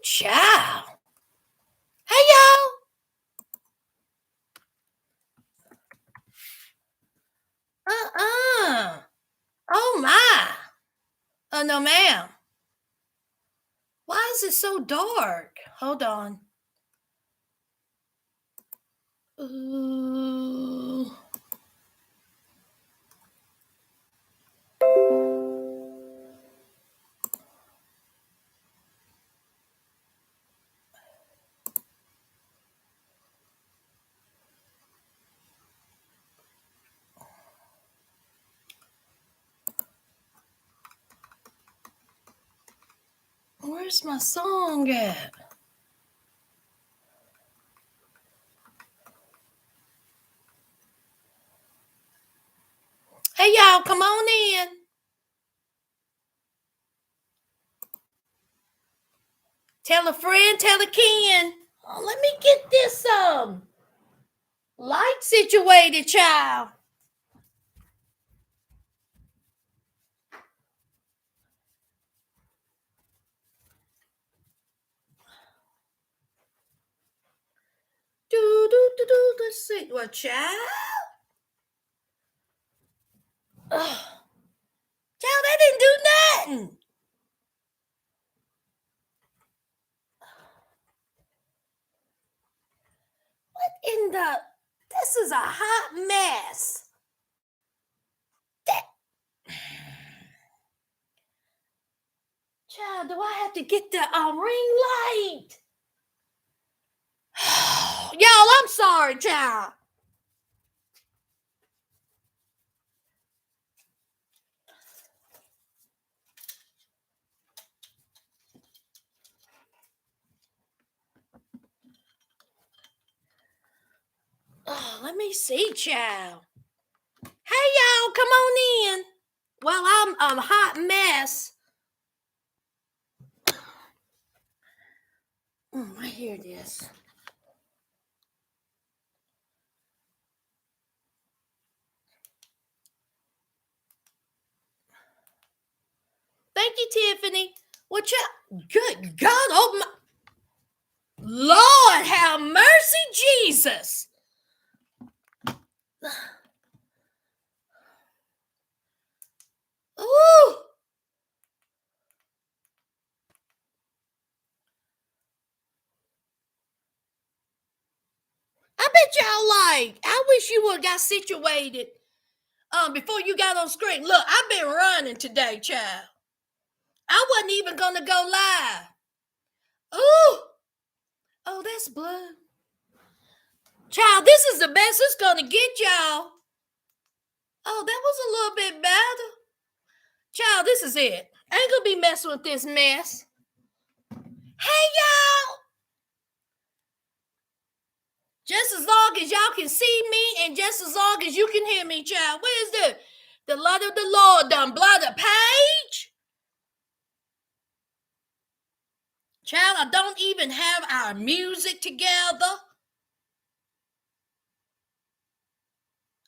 Child. Hey, y'all. Uh-uh. Oh, my. No, ma'am. Why is it so dark? Hold on. Ooh. Where's my song at? Hey, y'all, come on in. Tell a friend, tell a kin. Oh, let me get this light situated, child. Do. Let's see. What, child? Ugh. Child, that didn't do nothing. What in the? This is a hot mess. Child, do I have to get the ring light? Y'all, I'm sorry, child. Oh, let me see, child. Hey, y'all, come on in. Well, I'm a hot mess. I hear this. Thank you, Tiffany. What you? Good God, oh my Lord, have mercy, Jesus. Ooh. I bet y'all I wish you would have got situated before you got on screen. Look, I've been running today, child. I wasn't even gonna go live. Ooh. Oh, that's blood. Child, this is the best it's gonna get, y'all. Oh, that was a little bit better. Child, this is it. I ain't gonna be messing with this mess. Hey, y'all. Just as long as y'all can see me and just as long as you can hear me, child. Where's the light of the Lord done blot the page? Child, I don't even have our music together.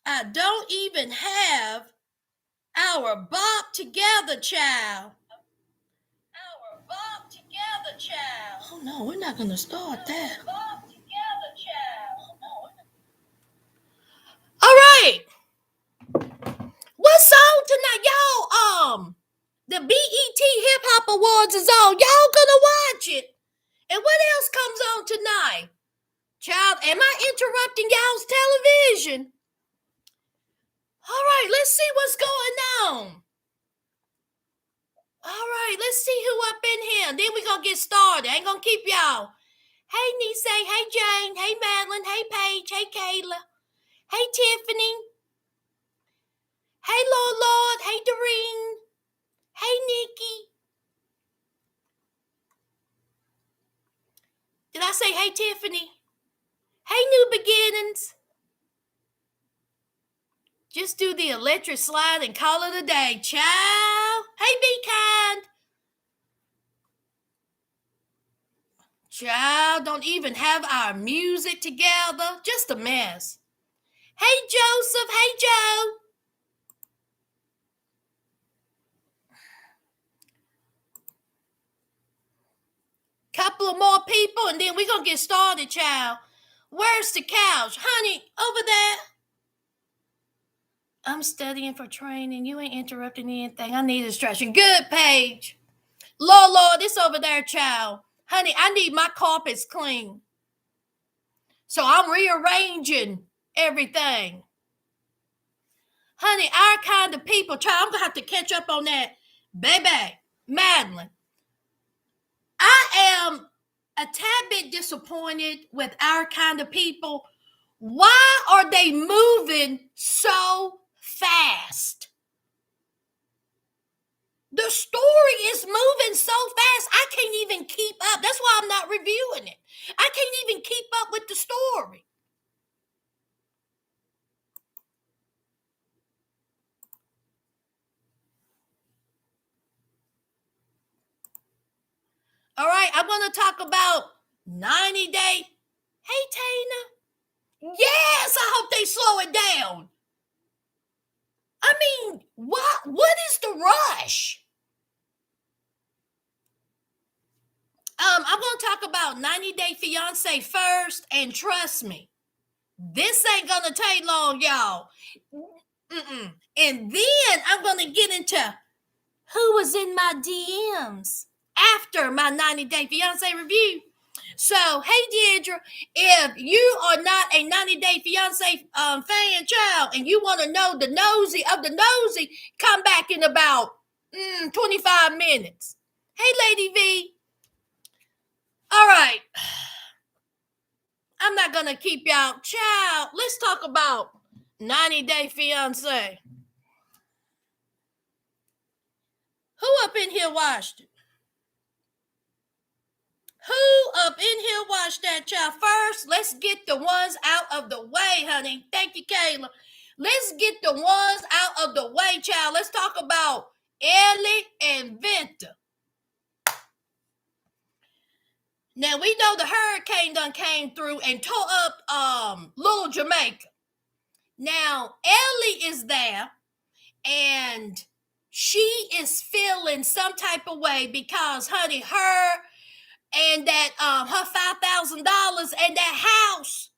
I don't even have our bop together, child. Our bop together, child. Oh no, we're not gonna start that. Bop together, child. Oh, no. All right. What song tonight, y'all? The BET Hip Hop Awards is on. Y'all gonna watch it. And what else comes on tonight? Child, am I interrupting y'all's television? All right, let's see what's going on. All right, let's see who up in here. Then we're going to get started. I ain't going to keep y'all. Hey, Nise. Hey, Jane. Hey, Madeline. Hey, Paige. Hey, Kayla. Hey, Tiffany. Hey, Lord. Hey, Doreen. Hey, Nikki. Did I say hey, Tiffany? Hey, New Beginnings. Just do the electric slide and call it a day, child. Hey, be kind. Child, don't even have our music together. Just a mess. Hey, Joseph. Hey, Joe. Call couple of more people, and then we're going to get started, child. Where's the couch? Honey, over there. I'm studying for training. You ain't interrupting anything. I need a distraction. Good, Paige. Lord, this over there, child. Honey, I need my carpets clean. So I'm rearranging everything. Honey, our kind of people, child, I'm going to have to catch up on that. Baby, Madeline, I am a tad bit disappointed with our kind of people. Why are they moving so fast? The story is moving so fast, I can't even keep up. That's why I'm not reviewing it. I can't even keep up with the story. All right, I want to talk about 90 Day. Hey, Tana. Yes, I hope they slow it down. I mean, what is the rush? I'm going to talk about 90 Day Fiance first, and trust me, this ain't going to take long, y'all. And then I'm going to get into who was in my DMs after my 90 Day Fiance review. So, hey, Deidre, if you are not a 90 Day Fiance fan, child, and you want to know the nosy of the nosy, come back in about 25 minutes. Hey, Lady V. All right. I'm not going to keep y'all. Child, let's talk about 90 Day Fiance. Who up in here watched it? Who up in here watched that, child? First, let's get the ones out of the way, honey. Thank you, Kayla. Let's get the ones out of the way, child. Let's talk about Ellie and Venta. Now, we know the hurricane done came through and tore up Little Jamaica. Now, Ellie is there, and she is feeling some type of way because, honey, her and that her $5,000 and that house,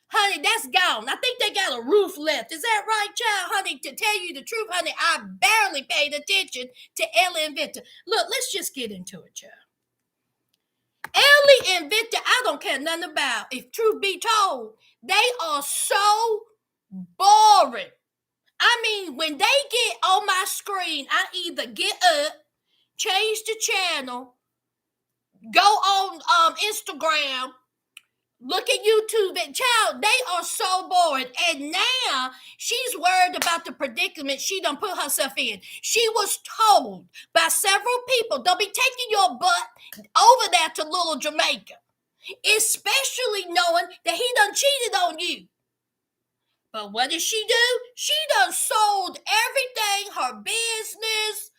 honey, that's gone. I think they got a roof left. Is that right, child? Honey, to tell you the truth, honey, I barely paid attention to Ellie and Victor. Look, let's just get into it, child. Ellie and Victor, I don't care nothing about. If truth be told, they are so boring. I mean, when they get on my screen, I either get up, change the channel, go on Instagram, look at YouTube, and child, they are so boring. And now she's worried about the predicament she done put herself in. She was told by several people, don't be taking your butt over there to Little Jamaica, especially knowing that he done cheated on you. But what did she do? She done sold everything, her business.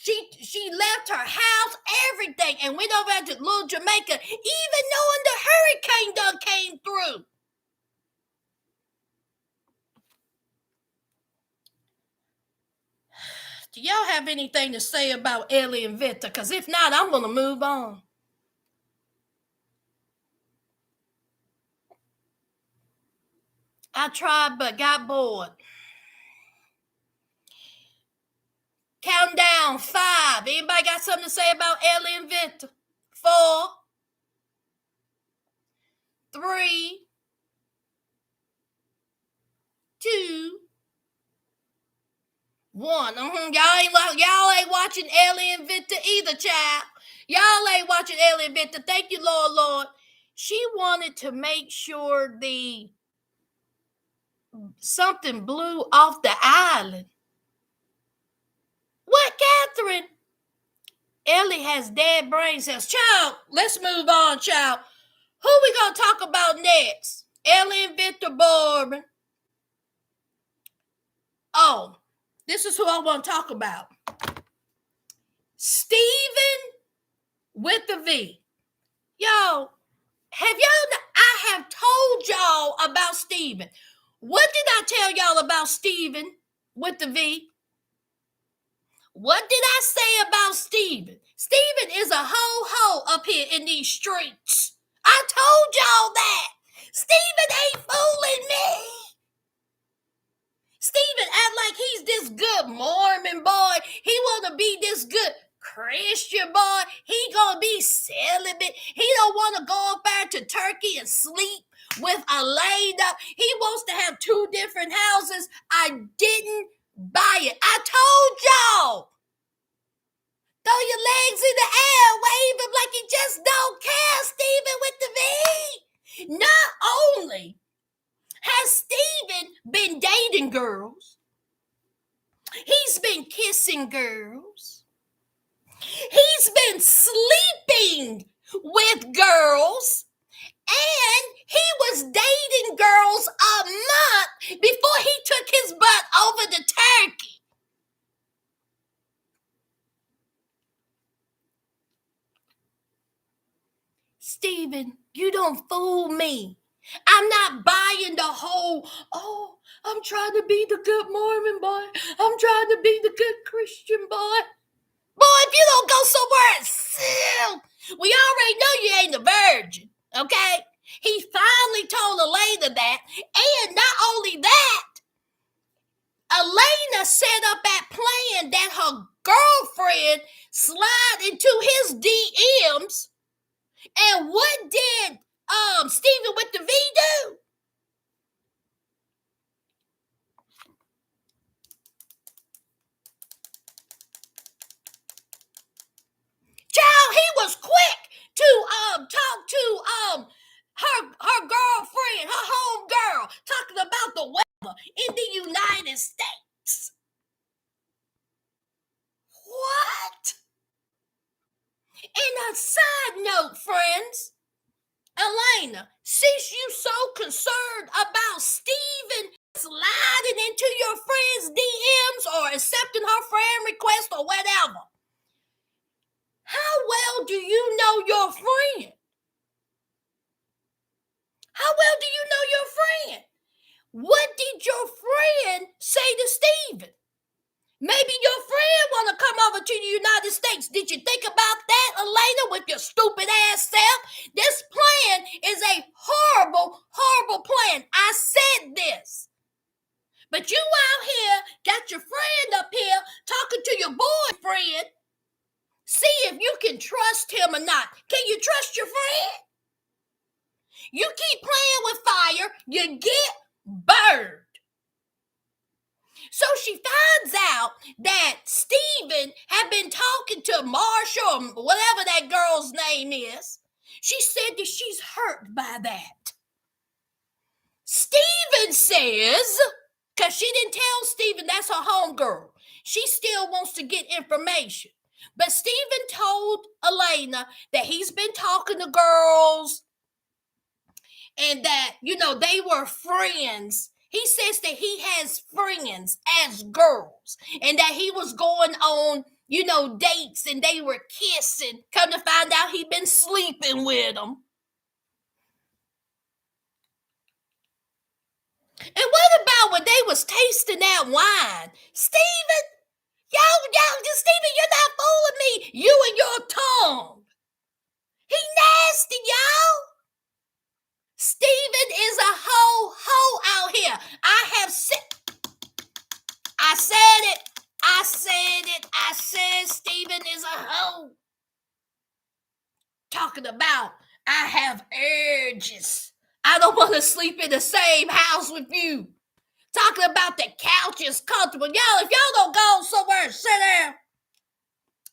She left her house, everything, and went over to Little Jamaica, even knowing the hurricane done came through. Do y'all have anything to say about Ellie and Victor? Because if not, I'm going to move on. I tried but got bored. Count down 5. Anybody got something to say about Ellie and Victor? 4, 3, 2, 1. Y'all ain't watching Ellie and Victor either, child. Y'all ain't watching Ellie and Victor. Thank you, Lord. She wanted to make sure something blew off the island. What, Catherine? Ellie has dead brain cells. Child, let's move on, child. Who we gonna talk about next? Ellie and Victor Bourbon. Oh, this is who I want to talk about. Steven with the V. Yo, I have told y'all about Steven. What did I tell y'all about Steven with the V? What did I say about Steven? Steven is a ho-ho up here in these streets. I told y'all that. Steven ain't fooling me. Steven act like he's this good Mormon boy. He want to be this good Christian boy. He gonna be celibate. He don't want to go up there to Turkey and sleep with Elena. He wants to have two different houses. I didn't buy it. I told y'all. Throw your legs in the air, wave them like you just don't care, Steven with the V. Not only has Steven been dating girls, he's been kissing girls, he's been sleeping with girls, and he was dating girls a month before he took his butt over to Turkey. Steven, you don't fool me. I'm not buying the whole, oh, I'm trying to be the good Mormon boy. I'm trying to be the good Christian boy. Boy, if you don't go somewhere and seal, we already know you ain't a virgin, okay? He finally told Elena that, and not only that, Elena set up that plan that her girlfriend slide into his DMs. And what did Steven with the V do? Child, he was quick to talk to her girlfriend, her home girl, talking about the weather in the United States. What? And a side note, friends, Elena, since you so concerned about Steven sliding into your friend's DMs or accepting her friend request or whatever, how well do you know your friend? How well do you know your friend? What did your friend say to Steven? Maybe your friend want to come over to the United States. Did you think about that, Elena, with your stupid ass self? This plan is a horrible, horrible plan. I said this. But you out here got your friend up here talking to your boyfriend. See if you can trust him or not. Can you trust your friend? You keep playing with fire, you get burned. So she finds out that Steven had been talking to Marsha or whatever that girl's name is. She said that she's hurt by that. Steven says, because she didn't tell Steven that's her homegirl, she still wants to get information. But Steven told Elena that he's been talking to girls and that, they were friends. He says that he has friends as girls and that he was going on, dates and they were kissing. Come to find out he'd been sleeping with them. And what about when they was tasting that wine? Steven, Steven, you're not fooling me. You and your tongue. He nasty, y'all. Steven is a ho out here. I said Steven is a hoe. Talking about I have urges. I don't want to sleep in the same house with you. Talking about the couch is comfortable. Y'all, if y'all don't go somewhere and sit there,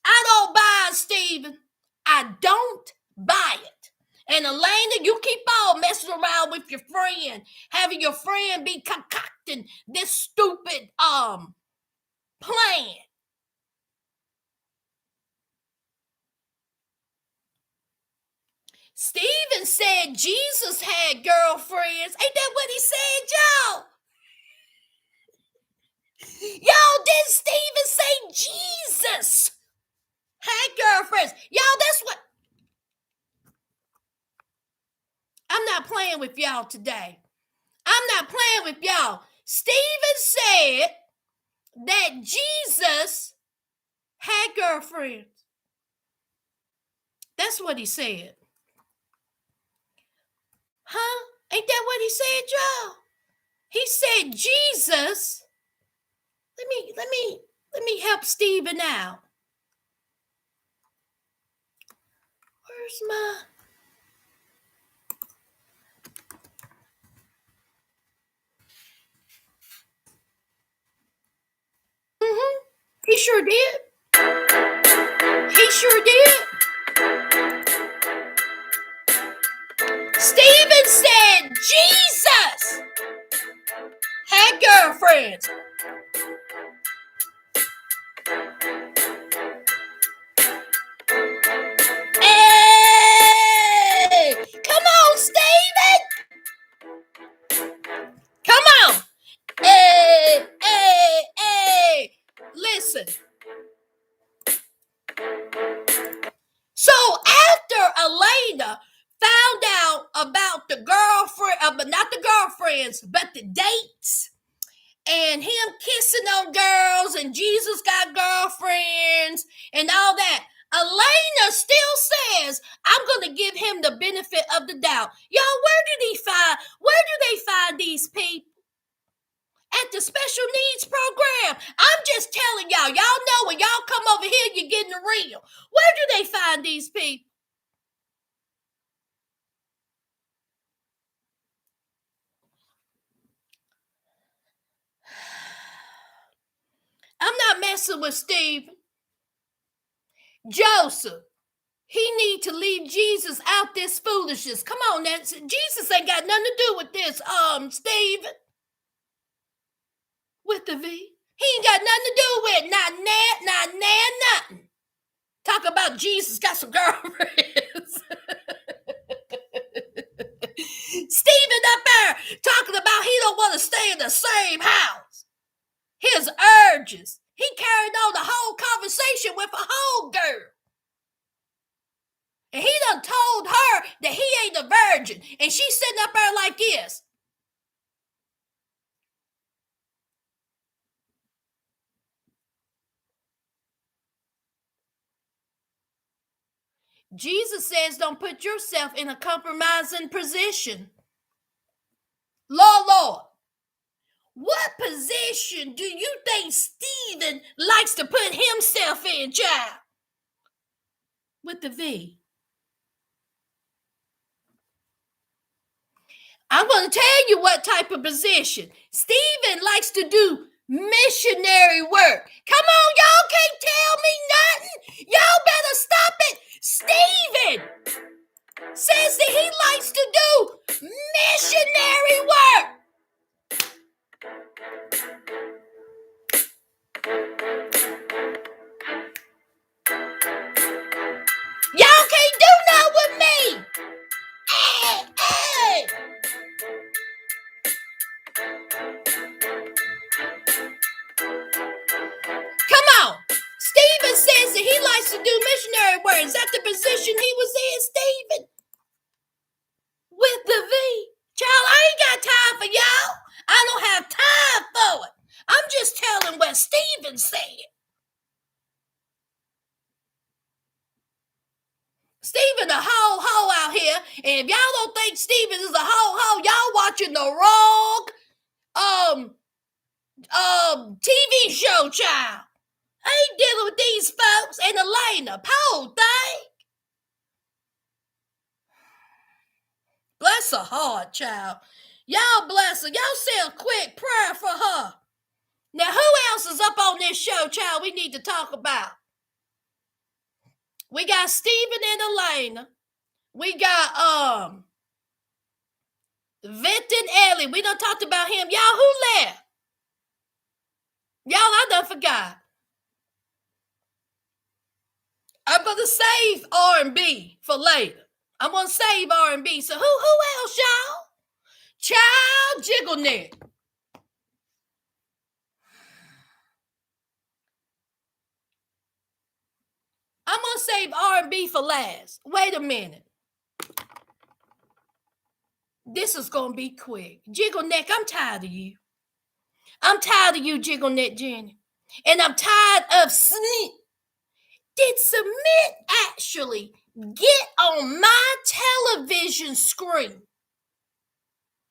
I don't buy it, Steven. I don't buy it. And Elena, you keep on messing around with your friend, having your friend be concocting this stupid plan. Steven said Jesus had girlfriends. Ain't that what he said, y'all? Y'all, did Steven say Jesus had girlfriends? Y'all, that's what... I'm not playing with y'all today. I'm not playing with y'all. Steven said that Jesus Hey, girlfriend. That's what he said. Huh? Ain't that what he said, y'all? He said, Jesus. Let me help Stephen out. Where's my... He sure did. He sure did. Stephen said, Jesus. Hey, girlfriends. Hey! Come on, Stephen. Come on. Hey, hey, hey. Listen. So after Elena found out about the girlfriend, but not the girlfriends, but the dates, and him kissing on girls, and Jesus got girlfriends, and all that, Elena still says, I'm going to give him the benefit of the doubt. Y'all, where do they find these people? At the special needs program. I'm just telling y'all know when y'all come over here, you're getting real. Where do they find these people? I'm not messing with Steve. Joseph, he need to leave Jesus out this foolishness. Come on, now. Jesus ain't got nothing to do with this, Stephen. With the V. He ain't got nothing to do with nothing. Talk about Jesus got some girlfriends. Stephen up there talking about he don't want to stay in the same house. His urges. He carried on the whole conversation with a whole girl. And he done told her that he ain't a virgin. And she's sitting up there like this. Jesus says don't put yourself in a compromising position. Lord, what position do you think Stephen likes to put himself in, child? With the V. I'm going to tell you what type of position. Stephen likes to do missionary work. Come on, y'all can't tell me nothing. Y'all better stop it. Stephen says that he likes to do missionary work. Y'all can't do nothing with me. Hey. Come on. Stephen says that he likes to do missionary work. Is that the position he was in, Stephen? With the V. Child, I ain't got time for y'all. I don't have time for it. I'm just telling what Stephen said. Stephen a ho out here, and if y'all don't think Stephen is a ho, y'all watching the wrong TV show, child. I ain't dealing with these folks and Elena, poor thing. Bless her heart, child. Y'all bless her. Y'all say a quick prayer for her. Now, who else is up on this show, child, we need to talk about? We got Stephen and Elena. We got Vinton Ellie. We done talked about him. Y'all, who left? Y'all, I done forgot. I'm gonna save R&B for later. I'm gonna save R&B. So who else, y'all? Child Jiggle Neck. I'm gonna save R&B for last. Wait a minute. This is gonna be quick. Jiggle Neck, I'm tired of you. I'm tired of you, Jiggle Neck Jenny. And I'm tired of Did Submit actually get on my television screen?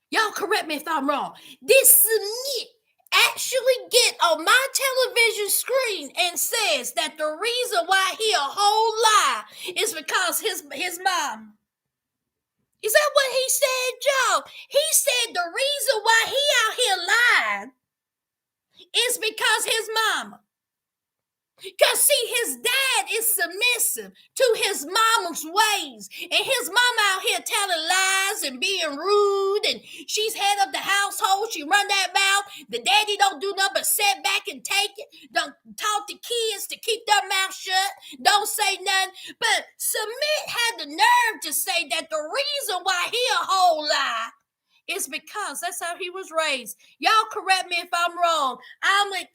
Y'all correct me if I'm wrong. Did Submit actually get on my television screen and says that the reason why he a whole lie is because his mom? Is that what he said, Joe? He said the reason why he out here lying is because his mama. Because, see, his dad is submissive to his mama's ways. And his mama out here telling lies and being rude. And she's head of the household. She run that mouth. The daddy don't do nothing but sit back and take it. Don't talk to kids to keep their mouth shut. Don't say nothing. But Submit had the nerve to say that the reason why he a whole lie is because that's how he was raised. Y'all correct me if I'm wrong. I'll wait.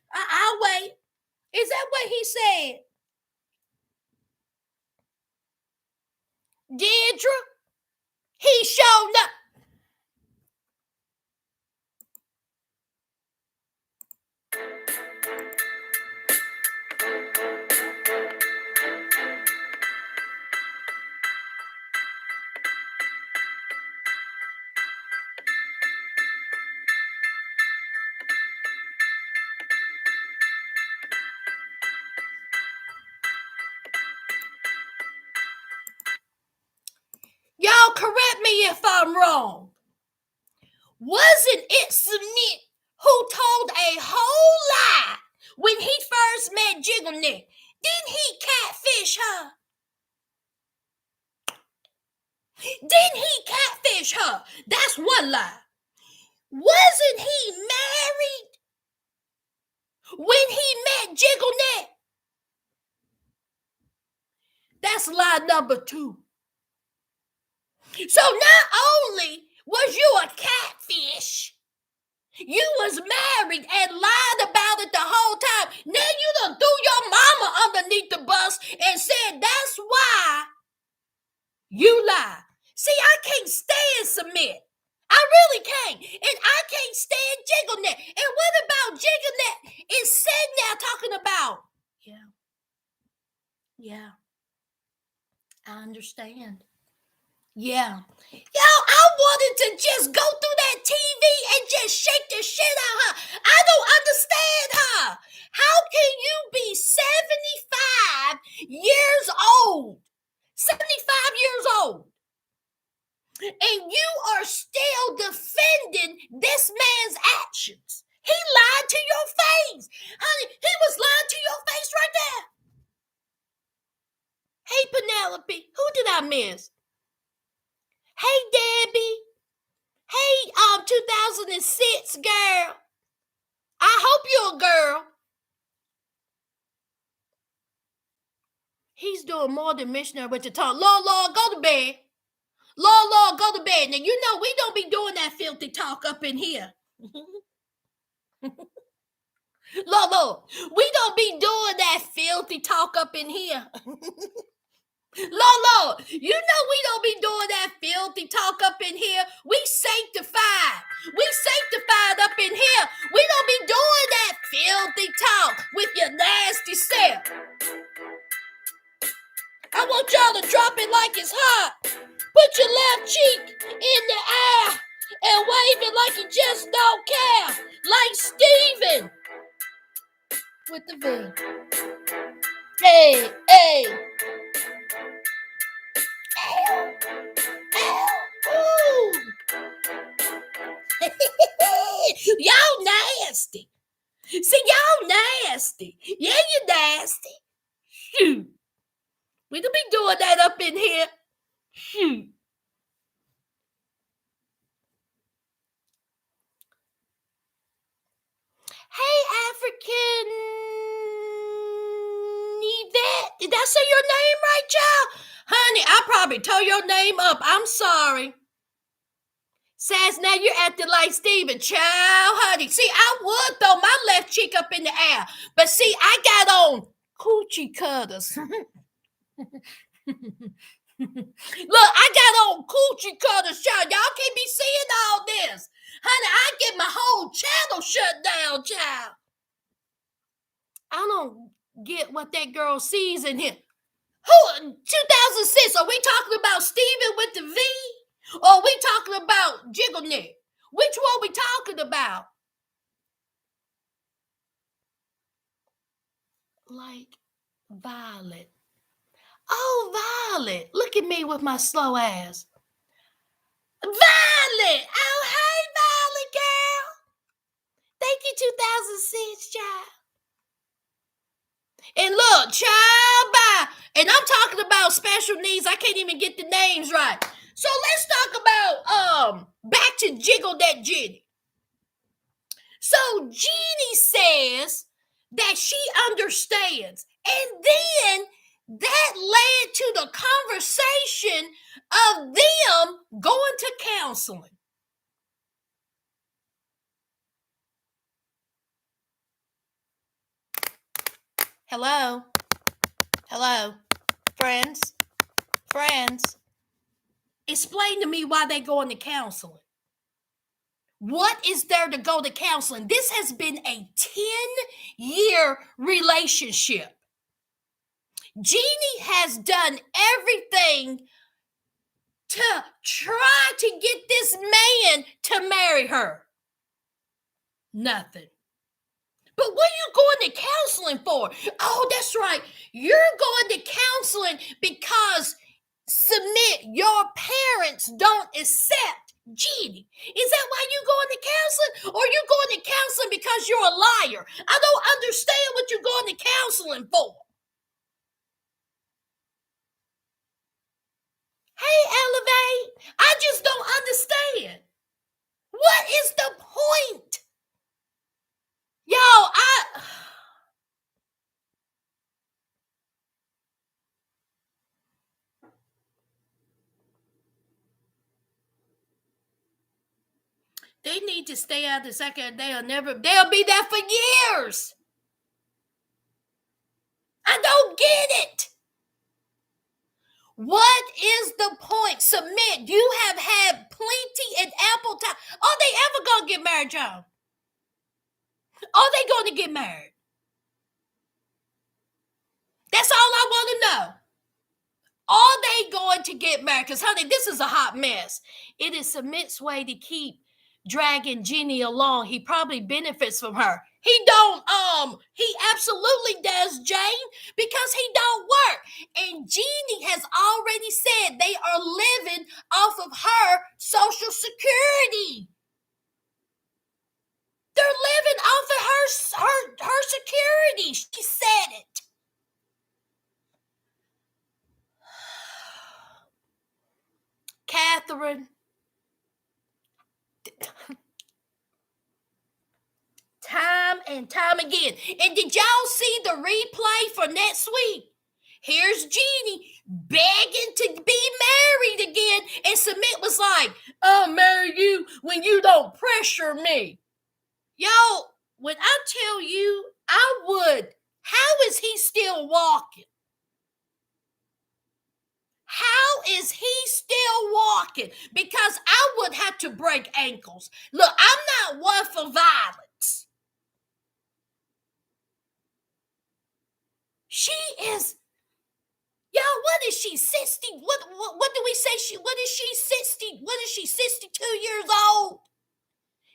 Is that what he said? Deirdre? He showed up. Y'all correct me if I'm wrong. Wasn't it Submit who told a whole lie when he first met Jiggle Neck? Didn't he catfish her? Didn't he catfish her? That's one lie. Wasn't he married when he met Jiggle Neck? That's lie number 2. So not only was you a catfish, you was married and lied about it the whole time. Now you done threw your mama underneath the bus and said that's why you lie. See, I can't stand Submit. I really can't. And I can't stand Jiggle Neck. And what about Jiggle Neck is sitting there talking about, yeah, I understand. Yeah. Yo, I wanted to just go through that TV and just shake the shit out of her. I don't understand her. How can you be 75 years old? 75 years old. And you are still defending this man's actions. He lied to your face. Honey, he was lying to your face right there. Hey, Penelope, who did I miss? Hey, Debbie. Hey, 2006 girl. I hope you're a girl. He's doing more than missionary with the tongue. Lord, go to bed. Lord, go to bed. Now, you know we don't be doing that filthy talk up in here. Lord, we don't be doing that filthy talk up in here. Lord, you know we don't be doing that filthy talk up in here. We sanctified. We sanctified up in here. We don't be doing that filthy talk with your nasty self. I want y'all to drop it like it's hot. Put your left cheek in the air and wave it like you just don't care. Like Steven with the V. Hey, hey. Ow. Ow. Ooh. Y'all nasty. See, y'all nasty. Yeah, you nasty. Shoot. We don't be doing that up in here. Shoot. Hey, African Yvette. Did I say your name right, child? Honey, I probably tore your name up. I'm sorry. Says now you're acting like Steven. Child, honey. See, I would throw my left cheek up in the air. But see, I got on coochie cutters. Look, I got on coochie cutters, child. Y'all can't be seeing all this. Honey, I get my whole channel shut down, child. I don't get what that girl sees in him. Who 2006? Are we talking about Steven with the V? Or are we talking about Jiggle Nick? Which one we talking about? Like Violet. Oh, Violet. Look at me with my slow ass. Violet! Oh, hey, Violet girl. Thank you, 2006, child. And look, child, bye. And I'm talking about special needs. I can't even get the names right. So let's talk about back to Jiggle That Jenny. So Jeannie says that she understands. And then that led to the conversation of them going to counseling. Hello? Hello? Friends? Friends? Explain to me why they going to counseling. What is there to go to counseling? This has been a 10-year relationship. Jeannie has done everything to try to get this man to marry her. Nothing. But what are you going to counseling for? Oh, that's right. You're going to counseling because Submit, your parents don't accept Jeannie. Is that why you going to counseling? Or you going to counseling because you're a liar? I don't understand what you're going to counseling for. Hey, Elevate, I just don't understand. What is the point? They need to stay out the second. They'll be there for years. I don't get it. What is the point? Submit. You have had plenty and ample time. Are they ever going to get married, John? Are they going to get married? That's all I want to know. Are they going to get married? Because, honey, this is a hot mess. It is Submit's way to keep dragging Jeannie along. He probably benefits from her. He absolutely does, Jane, because he don't work. And Jeannie has already said they are living off of her Social Security. They're living off of her security. She said it. Catherine. Time and time again. And did y'all see the replay for next week? Here's Jeannie begging to be married again. And Submit was like, I'll marry you when you don't pressure me. Yo, when I tell you, I would. How is he still walking? How is he still walking? Because I would have to break ankles. Look, I'm not one for violence. She is, yo, what is she, 60? What do we say what is she, 60? What is she, 62 years old?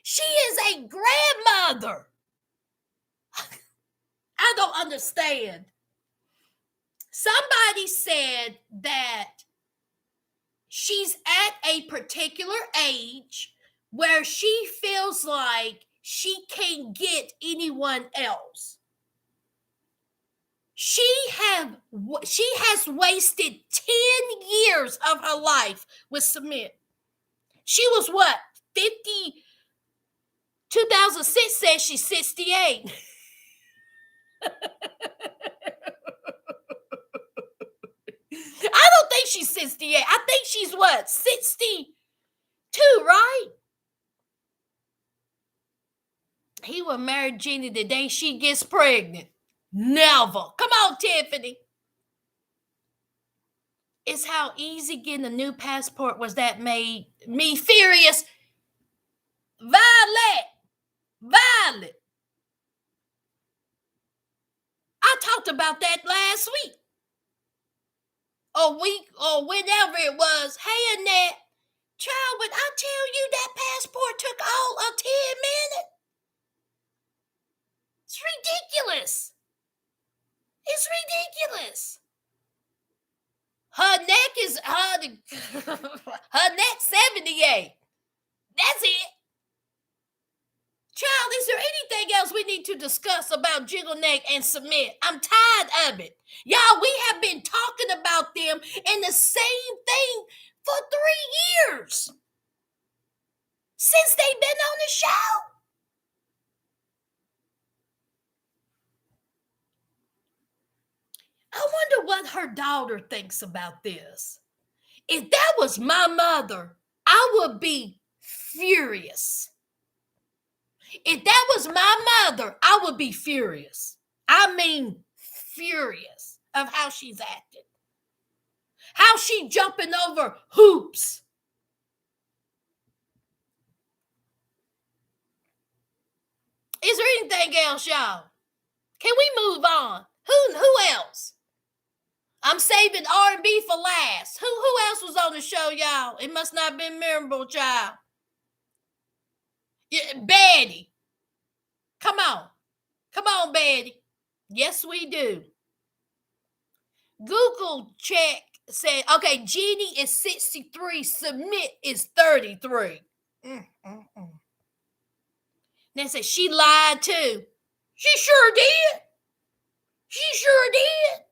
She is a grandmother. I don't understand. Somebody said that she's at a particular age where she feels like she can't get anyone else. She has wasted 10 years of her life with Submit. She was what? 50? 2006 says she's 68. I don't think she's 68. I think she's what? 62, right? He will marry Jeannie the day she gets pregnant. Never. Come on, Tiffany. It's how easy getting a new passport was that made me furious. Violet. I talked talked about that last week. Or week, or whenever it was. Hey, Annette, child, but I tell you that passport took all of 10 minutes. It's ridiculous. It's ridiculous. Her neck is her neck 78. That's it. Child, is there anything else we need to discuss about jiggle neck and submit? I'm tired of it. Y'all, we have been talking about them and the same thing for 3 years since they've been on the show. I wonder what her daughter thinks about this. If that was my mother, I would be furious. If that was my mother, I would be furious. I mean, furious of how she's acting. How she jumping over hoops. Is there anything else, y'all? Can we move on? Who else? I'm saving R&B for last. Who else was on the show, y'all? It must not have been memorable, child. Yeah, Betty. Come on, Betty. Yes, we do. Google check said, okay, Jeannie is 63, Submit is 33. They said she lied too. She sure did. She sure did.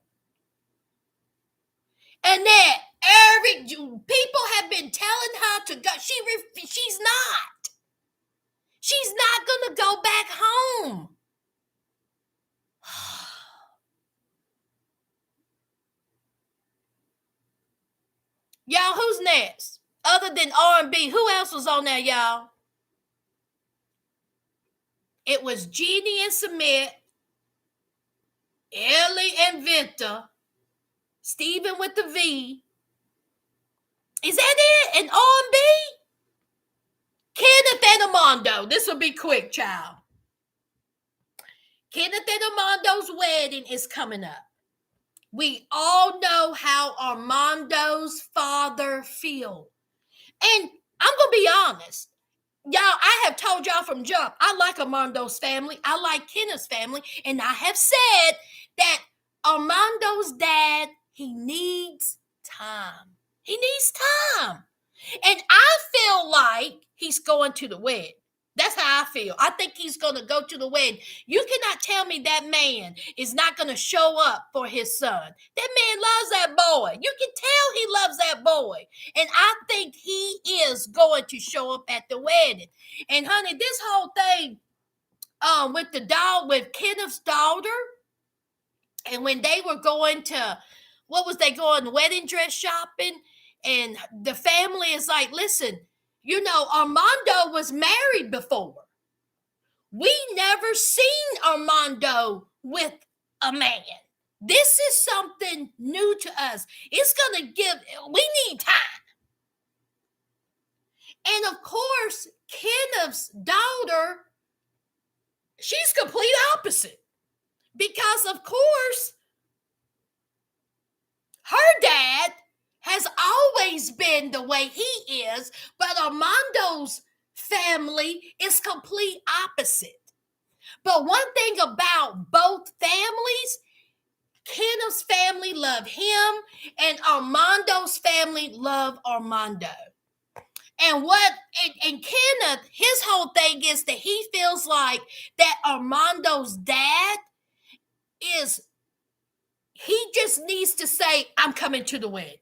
And that people have been telling her to go. She's not. She's not gonna go back home. Y'all, who's next? Other than R&B, who else was on there, y'all? It was Jeannie and Submit, Ellie and Victor, Stephen with the V. Is that it? And R&B? Kenneth and Armando. This will be quick, child. Kenneth and Armando's wedding is coming up. We all know how Armando's father feels. And I'm going to be honest. Y'all, I have told y'all from jump, I like Armando's family. I like Kenneth's family. And I have said that Armando's dad, he needs time. He needs time. And I feel like he's going to the wedding. That's how I feel. I think he's going to go to the wedding. You cannot tell me that man is not going to show up for his son. That man loves that boy. You can tell he loves that boy. And I think he is going to show up at the wedding. And honey, this whole thing with the dog, with Kenneth's daughter, and when they were going to, what was they going, wedding dress shopping? And the family is like, listen, you know, Armando was married before. We never seen Armando with a man. This is something new to us. It's going to we need time. And of course, Kenneth's daughter, she's complete opposite. Because of course, her dad has always been the way he is, but Armando's family is complete opposite. But one thing about both families, Kenneth's family love him, and Armando's family love Armando. And Kenneth, his whole thing is that he feels like that Armando's dad he just needs to say, I'm coming to the wedding.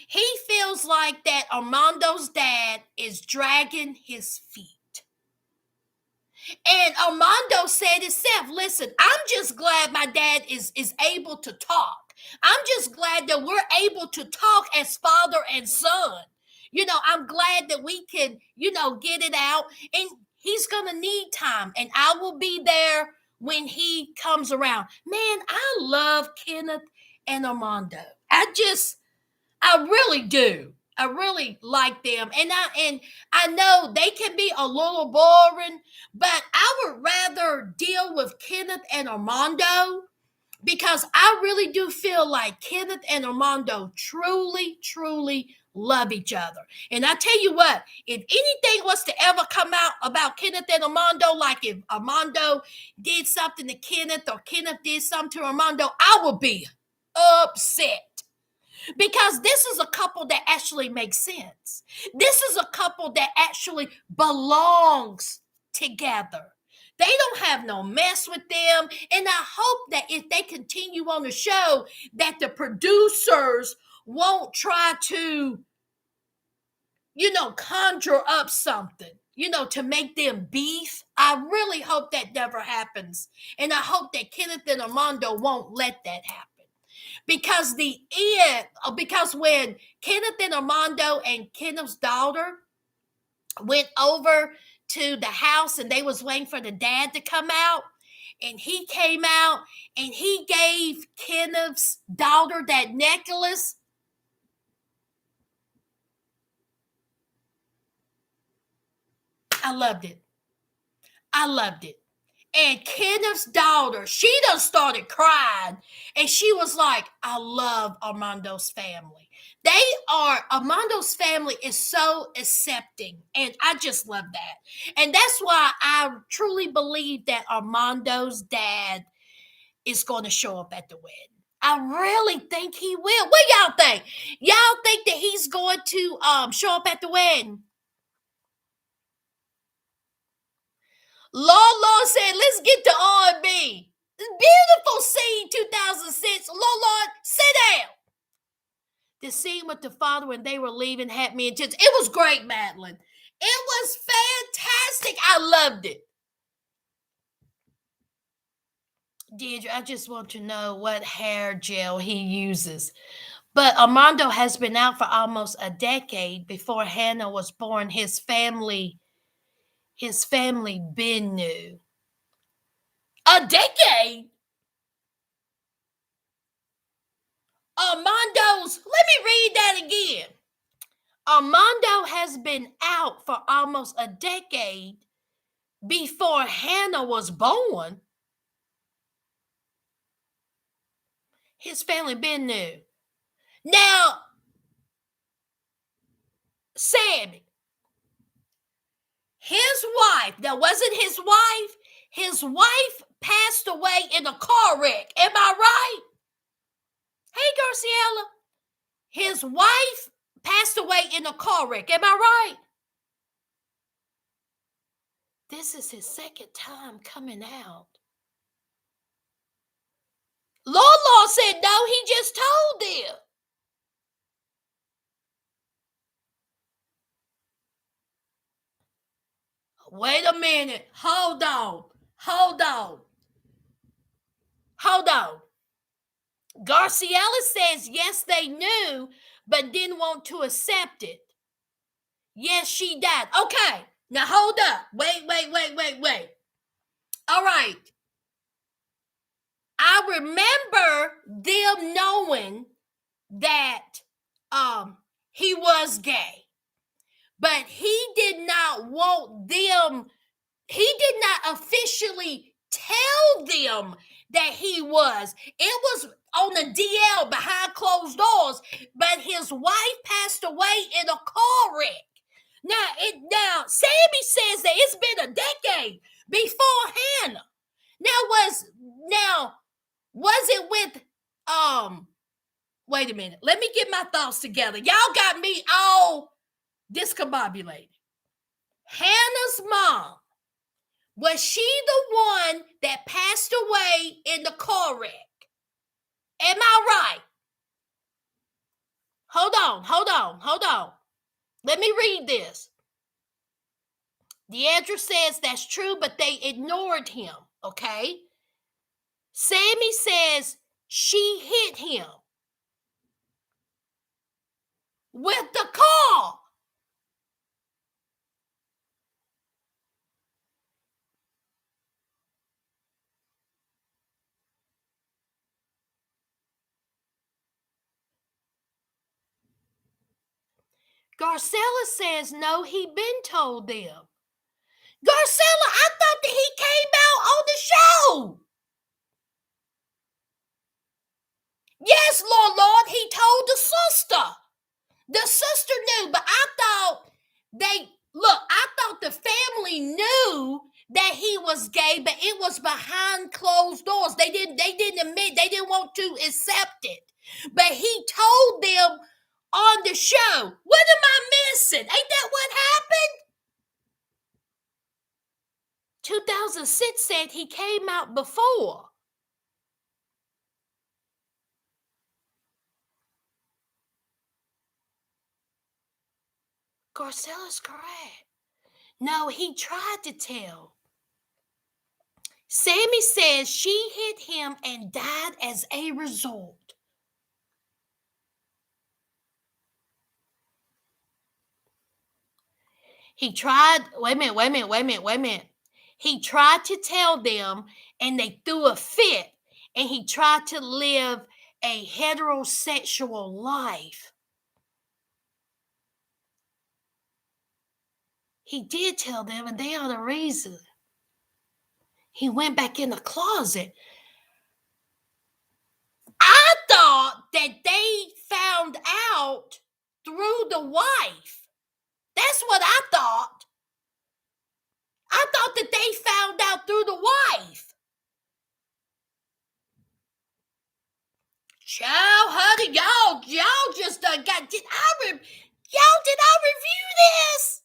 He feels like that Armando's dad is dragging his feet. And Armando said himself, listen, I'm just glad my dad is able to talk. I'm just glad that we're able to talk as father and son. You know, I'm glad that we can, get it out. And he's going to need time. And I will be there when he comes around. Man, I love Kenneth and Armando. I really do. I really like them, and I know they can be a little boring, but I would rather deal with Kenneth and Armando because I really do feel like Kenneth and Armando truly, truly love each other. And I tell you what, if anything was to ever come out about Kenneth and Armando, like if Armando did something to Kenneth or Kenneth did something to Armando, I would be upset because this is a couple that actually makes sense. This is a couple that actually belongs together. They don't have no mess with them. And I hope that if they continue on the show, that the producers won't try to, conjure up something, to make them beef. I really hope that never happens. And I hope that Kenneth and Armando won't let that happen because when Kenneth and Armando and Kenneth's daughter went over to the house and they was waiting for the dad to come out, and he came out and he gave Kenneth's daughter that necklace. I loved it. I loved it. And Kenneth's daughter, she done started crying. And she was like, I love Armando's family. Armando's family is so accepting. And I just love that. And that's why I truly believe that Armando's dad is going to show up at the wedding. I really think he will. What y'all think? Y'all think that he's going to show up at the wedding? Lord said, let's get to R&B. Beautiful scene, 2006. Lord, sit down. The scene with the father when they were leaving had me in tears. It was great, Madeline. It was fantastic. I loved it. Deirdre, I just want to know what hair gel he uses. But Armando has been out for almost a decade. Before Hannah was born, his family been knew. A decade? Let me read that again. Armando has been out for almost a decade before Hannah was born. His family been knew. Now, Sammy, his wife, that wasn't his wife passed away in a car wreck. Am I right? Hey, Garciela. His wife passed away in a car wreck. Am I right? This is his second time coming out. Lord said no, he just told them. Wait a minute. Hold on. Garciela says yes, they knew, but didn't want to accept it. Yes, she died. Okay, now hold up. Wait. All right. I remember them knowing that he was gay, but he did not officially tell them that he was. It was on the DL behind closed doors, but his wife passed away in a car wreck. Now Sammy says that it's been a decade before Hannah. Was it with wait a minute. Let me get my thoughts together. Y'all got me all discombobulated. Hannah's mom, was she the one that passed away in the car wreck? Am I right? Hold on. Let me read this. Deandra says that's true, but they ignored him, okay? Sammy says she hit him with the car. Garcella says no, he been told them. Garcella, I thought that he came out on the show. Yes, Lord, he told the sister. The sister knew, but I thought I thought the family knew that he was gay, but it was behind closed doors. They didn't admit, they didn't want to accept it. But he told them on the show. What am I missing? Ain't that what happened? 2006 said he came out before. Garcella's correct. No, he tried to tell. Sammy says she hit him and died as a result. He tried, wait a minute. He tried to tell them and they threw a fit and he tried to live a heterosexual life. He did tell them and they are the reason. He went back in the closet. I thought that they found out through the wife. That's what I thought. I thought that they found out through the wife. Child, honey, y'all just got. Did I review this?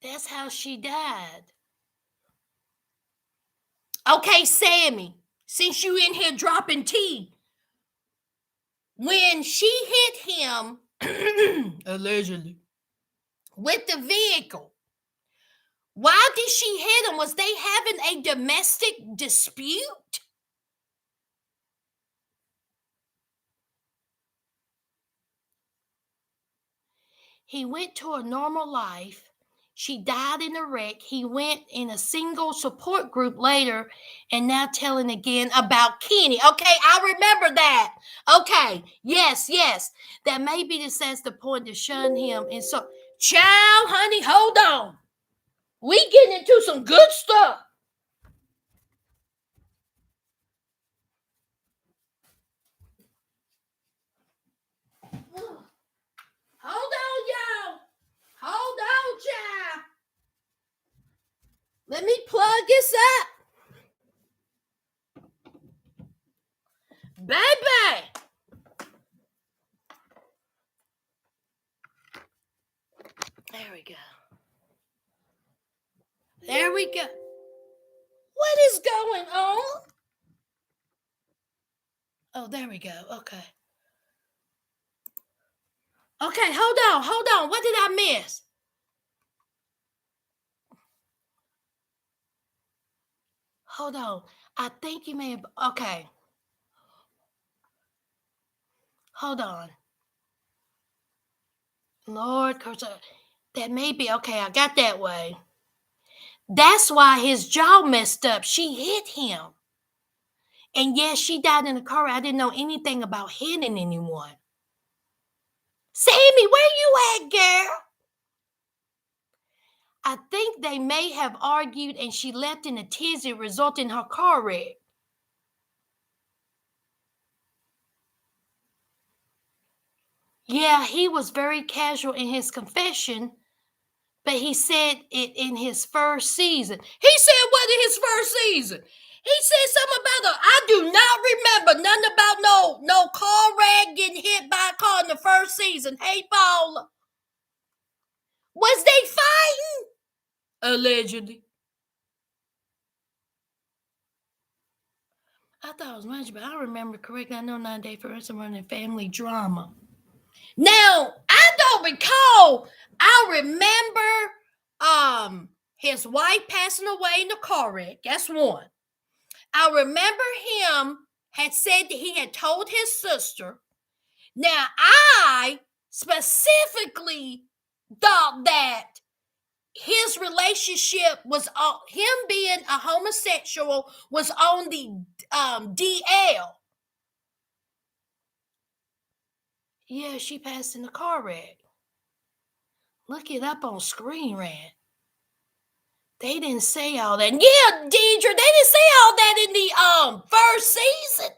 That's how she died. Okay, Sammy, since you in here dropping tea, when she hit him, allegedly, with the vehicle, why did she hit him? Was they having a domestic dispute? He went to a normal life. She died in a wreck. He went in a single support group later and now telling again about Kenny. Okay, I remember that. Okay, yes. That maybe this says the point to shun him. And so, child, honey, hold on. We getting into some good stuff. Hold on, y'all. Hold on, child. Let me plug this up. Baby. There we go. There we go. What is going on? Oh, there we go. Okay. Okay, hold on. What did I miss? Hold on. I think you may have. Okay. Hold on. Lord, that may be. Okay, I got that way. That's why his jaw messed up. She hit him. And yes, she died in a car. I didn't know anything about hitting anyone. Sammy, where you at, girl? I think they may have argued and she left in a tizzy, resulting in her car wreck. Yeah, he was very casual in his confession, but he said it in his first season. He said what in his first season? He said something about I do not remember nothing about no car wreck getting hit by a car in the first season. Hey, Paula. Was they fighting? Allegedly. I thought it was much, but I remember correctly. I know 9 Day for us running family drama. Now, I don't recall. I remember his wife passing away in the car wreck. That's one. I remember him had said that he had told his sister Now, I specifically thought that his relationship was on him being a homosexual was on the DL. Yeah, she passed in a car wreck. Look it up on Screen Rant. They didn't say all that. Yeah, Deidre, they didn't say all that in the first season.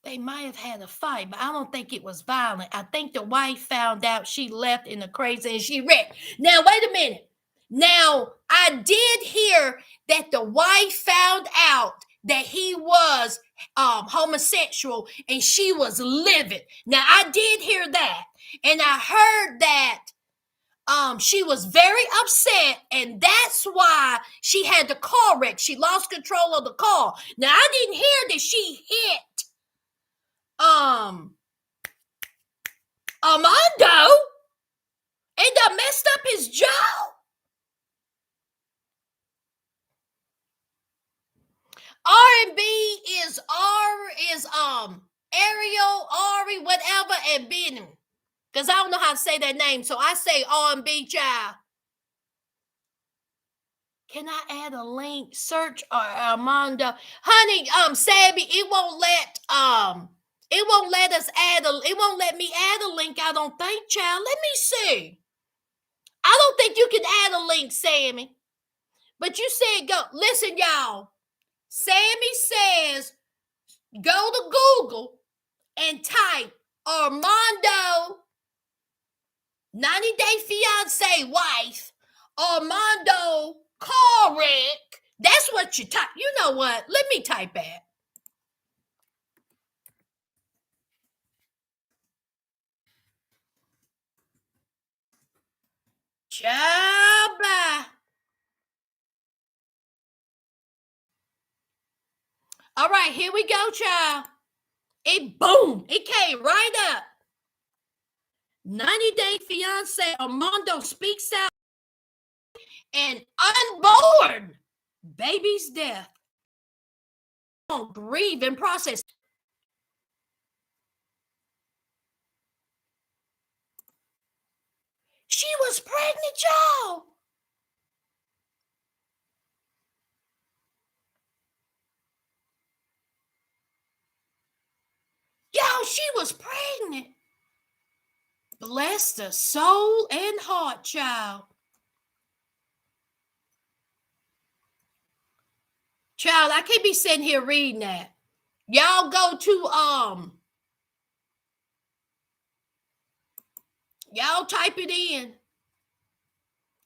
They might have had a fight, but I don't think it was violent. I think the wife found out she left in the crazy and she wrecked. Now, wait a minute. Now, I did hear that the wife found out that he was homosexual and she was livid. Now, I did hear that. And I heard that she was very upset, and that's why she had the car wreck. She lost control of the car. Now, I didn't hear that she hit Armando and messed up his jaw. R&B is Ariel, Ari, whatever, and Benham. Because I don't know how to say that name, so I say R&B child. Can I add a link? Search Armando. Honey, Sabby, it won't let us add it won't let me add a link, I don't think, child. Let me see. I don't think you can add a link, Sammy. But you said go. Listen, y'all. Sammy says go to Google and type Armando 90 Day Fiance wife, Armando car wreck. That's what you type. You know what? Let me type that. Chaba. All right, here we go, child. It came right up. 90 Day Fiance Armando speaks out and unborn baby's death. Grieve and process. She was pregnant, y'all. Y'all, she was pregnant. Bless the soul and heart, child. Child, I can't be sitting here reading that. Y'all go to y'all type it in.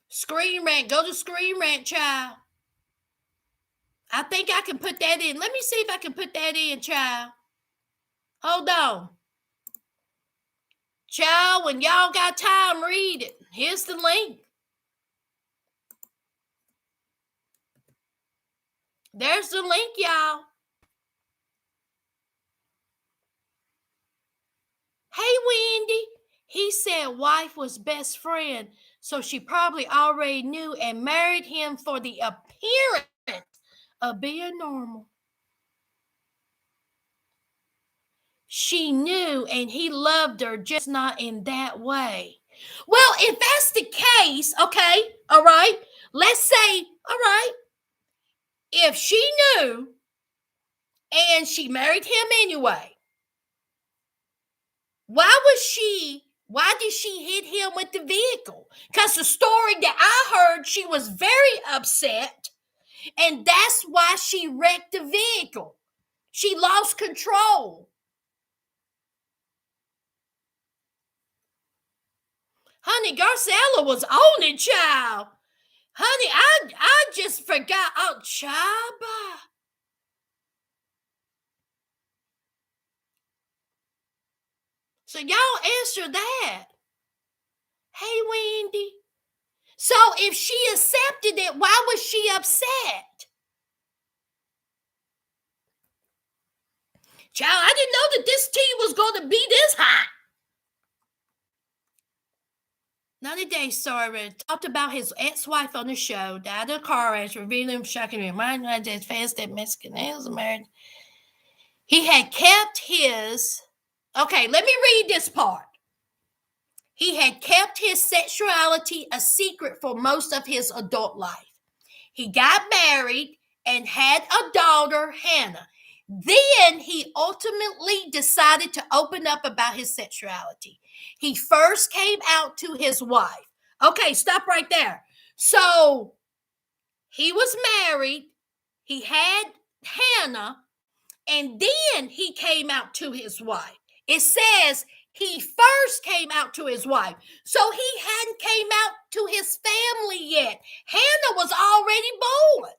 Screen Rant. Go to Screen Rant, child. I think I can put that in. Let me see if I can put that in, child. Hold on. Child, when y'all got time, read it. Here's the link. There's the link, y'all. Hey, Wendy. He said wife was best friend, so she probably already knew and married him for the appearance of being normal. She knew and he loved her, just not in that way. Well, if that's the case, okay, all right, let's say, all right, if she knew and she married him anyway, why did she hit him with the vehicle? Because the story that I heard, she was very upset, and that's why she wrecked the vehicle. She lost control. Honey, Garcella was on it, child. Honey, I just forgot. Oh, Chaba. So y'all answer that. Hey, Wendy. So if she accepted it, why was she upset? Child, I didn't know that this tea was going to be this hot. 90 Days Sorry talked about his ex-wife on the show, died in a car crash, revealing him shocking reminder that fans that Mexican is married. He had kept his, okay, let me read this part. He had kept his sexuality a secret for most of his adult life. He got married and had a daughter, Hannah. Then he ultimately decided to open up about his sexuality. He first came out to his wife. Okay, stop right there. So he was married, he had Hannah, and then he came out to his wife. It says he first came out to his wife. So he hadn't came out to his family yet. Hannah was already born.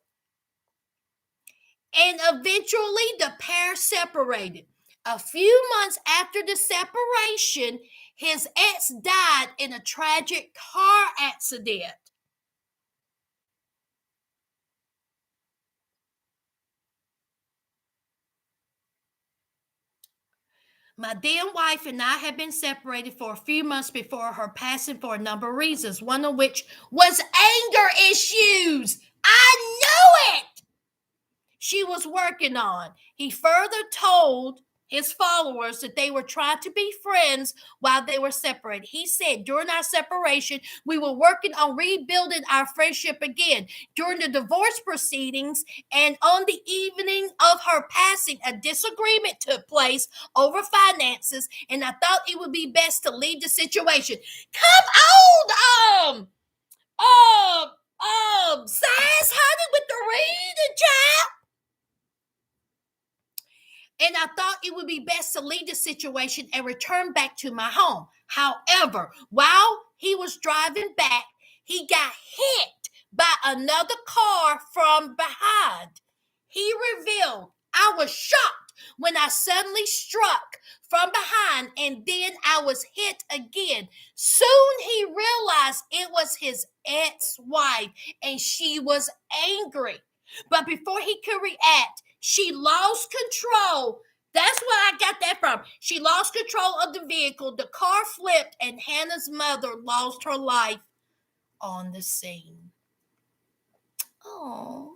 And eventually the pair separated. A few months after the separation, his ex died in a tragic car accident. My then wife and I had been separated for a few months before her passing for a number of reasons, one of which was anger issues. I knew it! She was working on. He further told his followers that they were trying to be friends while they were separated. He said during our separation, we were working on rebuilding our friendship again. During the divorce proceedings and on the evening of her passing, a disagreement took place over finances, and I thought it would be best to leave the situation. Come on, Sass, honey, with the reading, child. And I thought it would be best to leave the situation and return back to my home. However, while he was driving back, he got hit by another car from behind. He revealed, I was shocked when I suddenly struck from behind and then I was hit again. Soon he realized it was his ex-wife and she was angry. But before he could react, she lost control. That's where I got that from. She lost control of the vehicle. The car flipped, and Hannah's mother lost her life on the scene. Oh.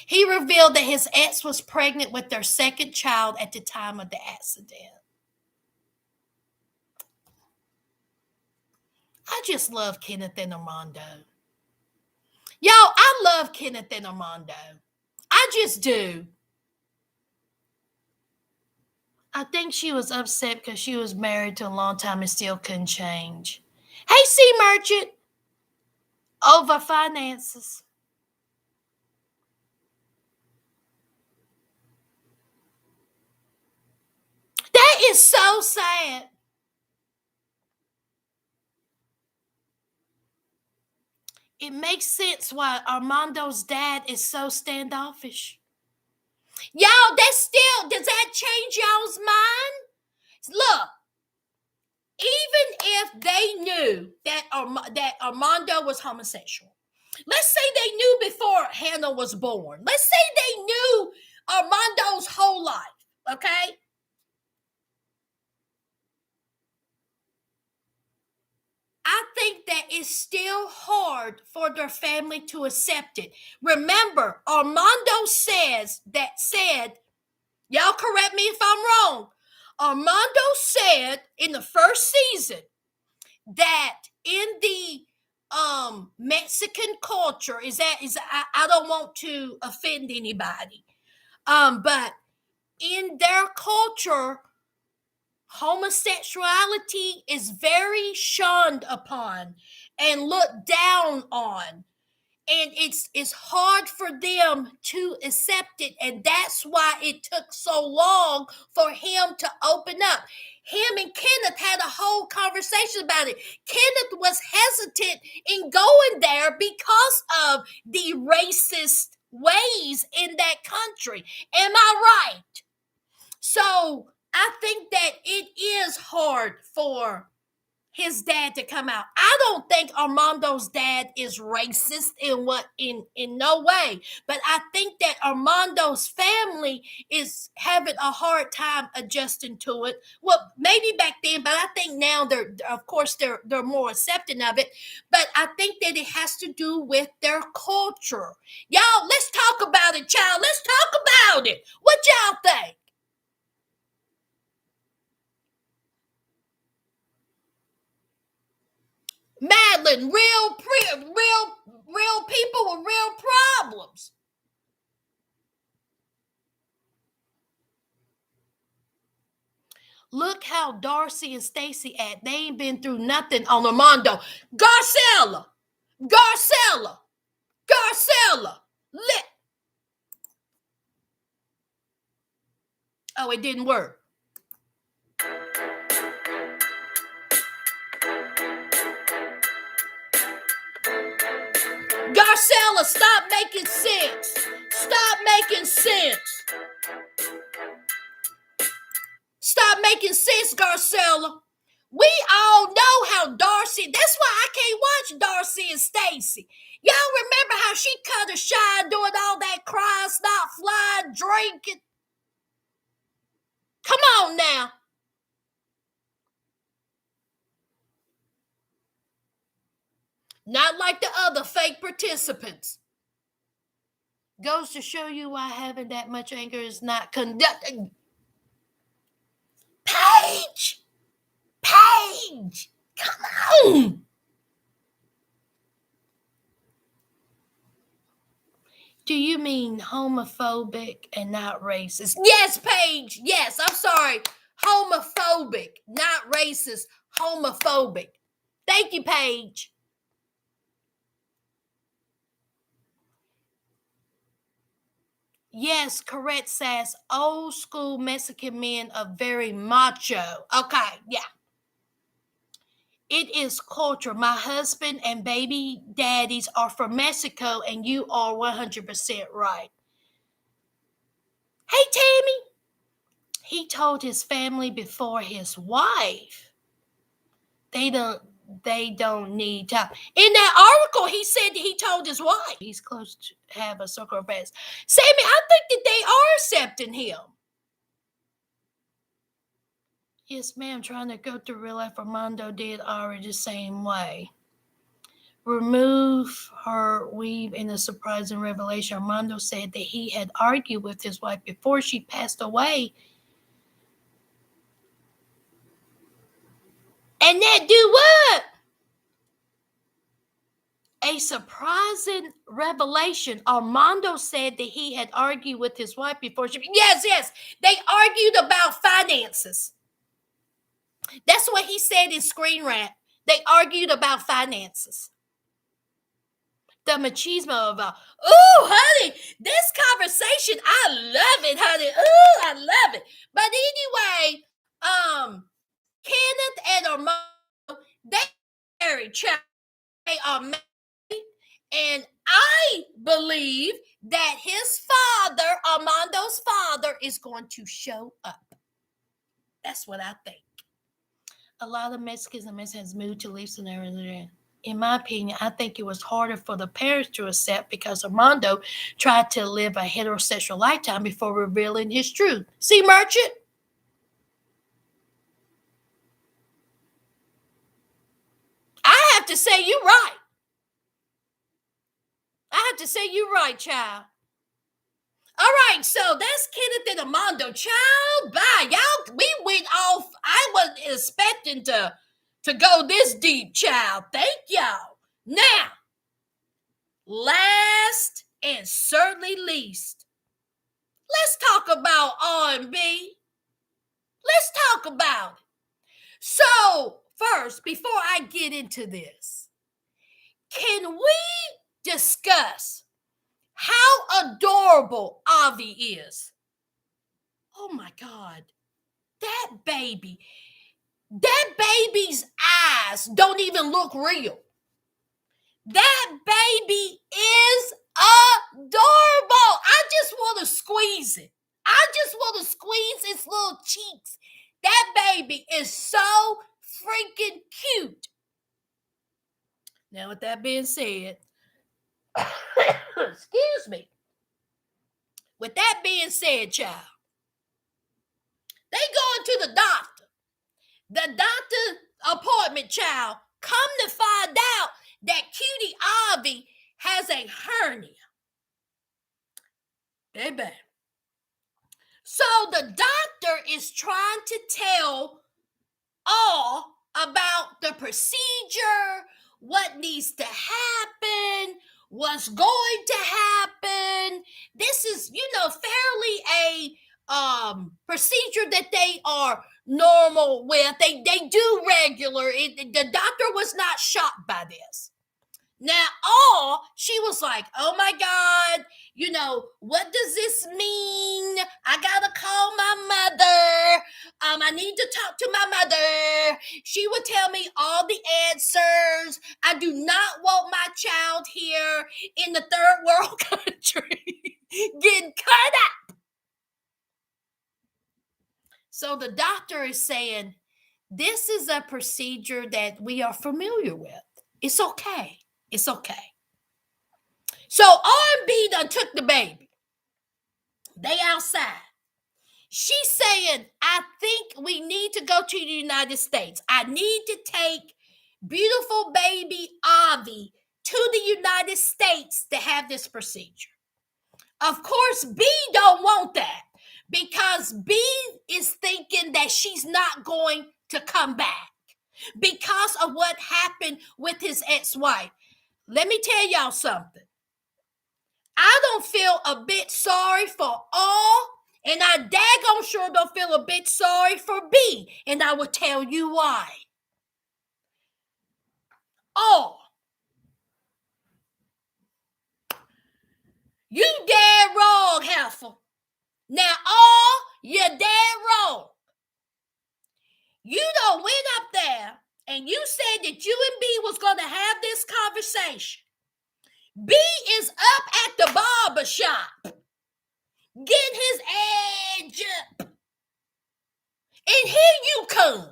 He revealed that his ex was pregnant with their second child at the time of the accident. I just love Kenneth and Armando. Yo, I love Kenneth and Armando. I just do. I think she was upset because she was married to a long time and still couldn't change. Hey, C Merchant, over finances. That is so sad. It makes sense why Armando's dad is so standoffish. Y'all, that's still, does that change y'all's mind? Look, even if they knew that Armando was homosexual, let's say they knew before Hannah was born. Let's say they knew Armando's whole life, okay? I think that it's still hard for their family to accept it. Remember, Armando said, y'all correct me if I'm wrong. Armando said in the first season that in the Mexican culture I don't want to offend anybody. But in their culture, homosexuality is very shunned upon and looked down on, and it's hard for them to accept it, and that's why it took so long for him to open up. Him and Kenneth had a whole conversation about it. Kenneth was hesitant in going there because of the racist ways in that country. Am I right? So I think that it is hard for his dad to come out. I don't think Armando's dad is racist in no way, but I think that Armando's family is having a hard time adjusting to it. Well, maybe back then, but I think now they're of course they're more accepting of it. But I think that it has to do with their culture. Y'all, let's talk about it, child. Let's talk about it. What y'all think? Madeline, real people with real problems. Look how Darcy and Stacy act. They ain't been through nothing on Armando. Garcella, Garcella, Garcella. Let. Oh, it didn't work. Garcella, stop making sense. Stop making sense. Stop making sense, Garcella. We all know how Darcy. That's why I can't watch Darcy and Stacy. Y'all remember how she cut her shine doing all that crying, stop flying, drinking? Come on now. Not like the other fake participants. Goes to show you why having that much anger is not conducting. Paige! Paige! Come on! Do you mean homophobic and not racist? Yes, Paige. Yes, I'm sorry. Homophobic, not racist. Homophobic. Thank you, Paige. Yes, correct, Sass. Old school Mexican men are very macho. Okay, yeah. It is culture. My husband and baby daddies are from Mexico, and you are 100% right. Hey, Tammy. He told his family before his wife. They don't need time. In that article, he said that he told his wife he's close to have a circle of friends. Sammy, I think that they are accepting him. Yes, ma'am. Trying to go through real life. Armando did already the same way. Remove her weave in a surprising revelation. Armando said that he had argued with his wife before she passed away. And that do what? A surprising revelation. Armando said that he had argued with his wife before she. Yes. They argued about finances. That's what he said in Screen Rant. They argued about finances. The machismo of ooh, honey, this conversation, I love it, honey. Ooh, I love it. But anyway, Kenneth and Armando, they married. They are married, and I believe that his father, Armando's father, is going to show up. That's what I think. A lot of Mexicans and Mexicans moved to leave scenarios. In my opinion, I think it was harder for the parents to accept because Armando tried to live a heterosexual lifetime before revealing his truth. See, Merchant? I have to say you're right. I have to say you're right, child. All right, so that's Kenneth and Armando. Child, bye. Y'all, we went off. I wasn't expecting to go this deep, child. Thank y'all. Now, last and certainly least, let's talk about R&B. Let's talk about it. So, first, before I get into this, can we discuss how adorable Avi is? Oh my God. That baby's eyes don't even look real. That baby is adorable. I just want to squeeze it. I just want to squeeze its little cheeks. That baby is so freaking cute. Now, with that being said, excuse me. With that being said, child, they going to the doctor. The doctor appointment, child, come to find out that cutie Ivy has a hernia. Baby. So the doctor is trying to tell all about the procedure, what needs to happen, what's going to happen. This is, fairly a procedure that they are normal with. They do regular. The doctor was not shocked by this. Now, she was like, oh my God, what does this mean? I gotta call my mother. I need to talk to my mother. She would tell me all the answers. I do not want my child here in the third world country getting cut up. So the doctor is saying, this is a procedure that we are familiar with. It's okay. It's okay. So R&B done took the baby. They outside. She's saying, I think we need to go to the United States. I need to take beautiful baby Avi to the United States to have this procedure. Of course, B don't want that because B is thinking that she's not going to come back because of what happened with his ex-wife. Let me tell y'all something. I don't feel a bit sorry for all, and I daggone sure don't feel a bit sorry for B, and I will tell you why. You dead wrong, heifer. Now, you're dead wrong. You done went up there, and you said that you and B was going to have this conversation. B is up at the barber shop, getting his edge up. And here you come,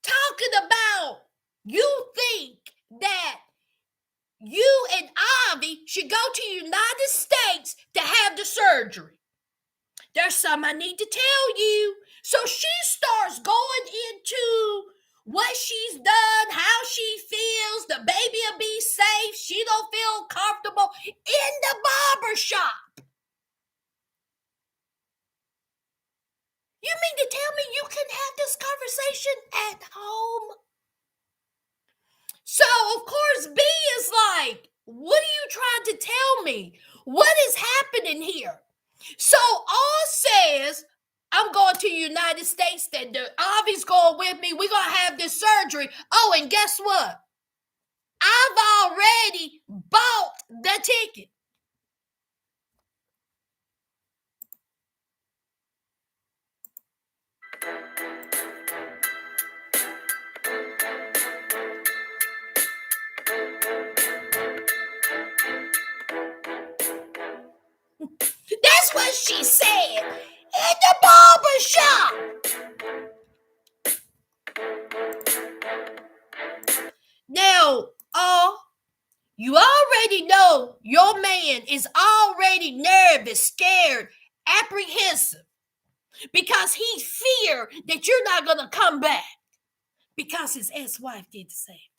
talking about you think that you and Ivy should go to the United States to have the surgery. There's something I need to tell you. So she starts going into what she's done, how she feels, the baby will be safe, she don't feel comfortable in the barber shop. You mean to tell me you can have this conversation at home? So, of course, B is like, what are you trying to tell me? What is happening here? So, all says, I'm going to the United States, that Avi's going with me. We're going to have this surgery. Oh, and guess what? I've already bought the ticket. That's what she said in the barber shop. Now, you already know your man is already nervous, scared, apprehensive because he feared that you're not going to come back because his ex-wife did the same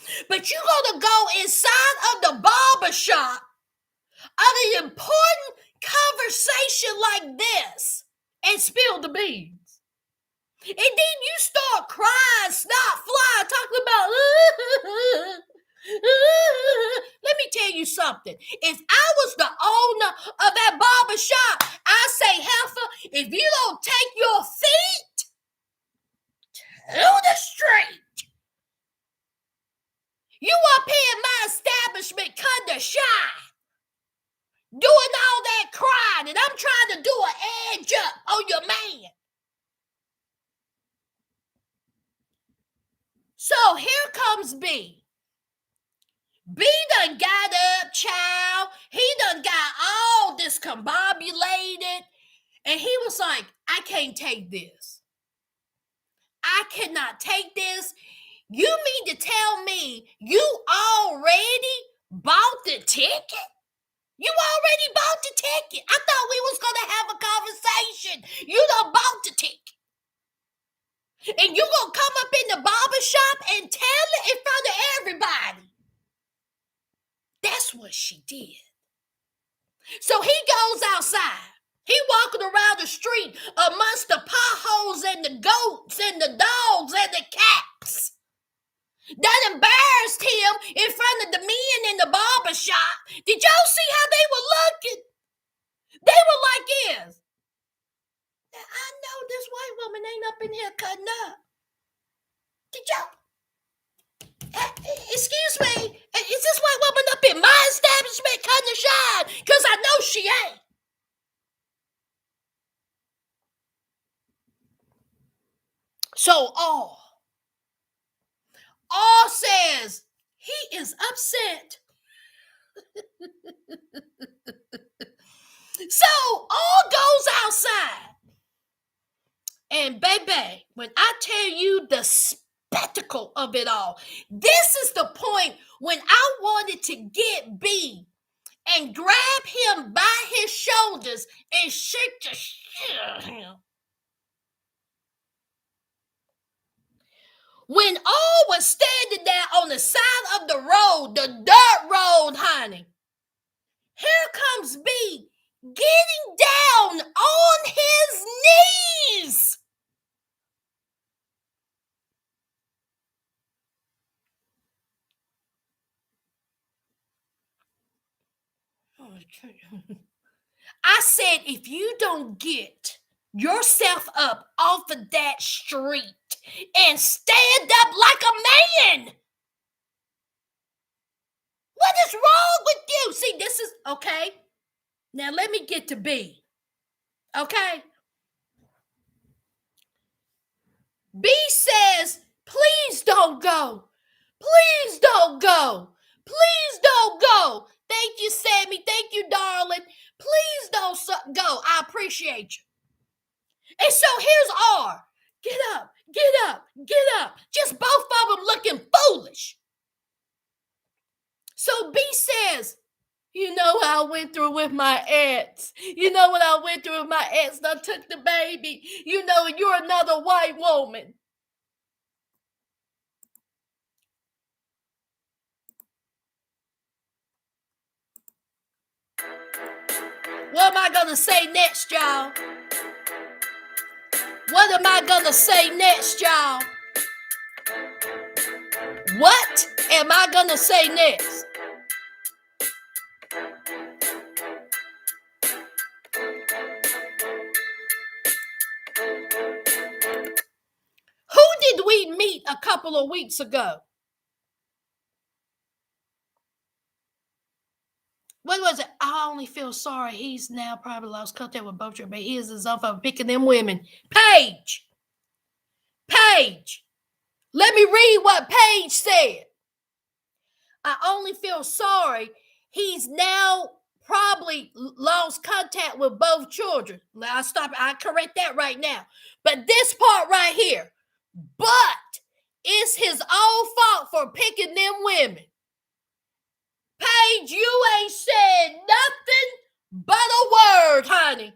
thing. But you're going to go inside of the barber shop of an important conversation like this and spill the beans. And then you start crying, snot flying, talking about, let me tell you something. If I was the owner of that barber shop, I say, heifer, if you don't take your feet to the street, you are paying my establishment cut the shine, doing all that crying, and I'm trying to do an edge up on your man. So here comes B. B done got up, child. He done got all discombobulated. And he was like, I I can't take this. I cannot take this. You mean to tell me you already bought the ticket? You already bought the ticket. I thought we was going to have a conversation. You done bought the ticket. And you going to come up in the barber shop and tell it in front of everybody. That's what she did. So he goes outside. He walking around the street amongst the potholes and the goats and the dogs and the cats. That embarrassed him in front of the men in the barber shop. Did y'all see how they were looking? They were like this. Now, I know this white woman ain't up in here cutting up. Did y'all? Excuse me, is this white woman up in my establishment cutting the shine? Because I know she ain't. So all says he is upset. So all goes outside. And baby, when I tell you the spectacle of it all, this is the point when I wanted to get B and grab him by his shoulders and shake the shit out of him. When all was standing there on the side of the road, the dirt road, honey, here comes B getting down on his knees. I said, if you don't get yourself up off of that street and stand up like a man, what is wrong with you? See, this is, okay, now let me get to B, okay? B says, please don't go. Please don't go. Please don't go. Thank you, Sammy. Thank you, darling. Please don't go. I appreciate you. And so here's R. Get up, get up, get up. Just both of them looking foolish. So B says, you know what I went through with my ex. You know what I went through with my ex. I took the baby. You know, you're another white woman. What am I going to say next, y'all? What am I going to say next, y'all? What am I going to say next? Who did we meet a couple of weeks ago? What was it? I only feel sorry. He's now probably lost contact with both your but he is his own for picking them women. Paige. Let me read what Paige said. I only feel sorry. He's now probably lost contact with both children. I correct that right now. But this part right here. But it's his own fault for picking them women. Paige, you ain't said nothing but a word, honey.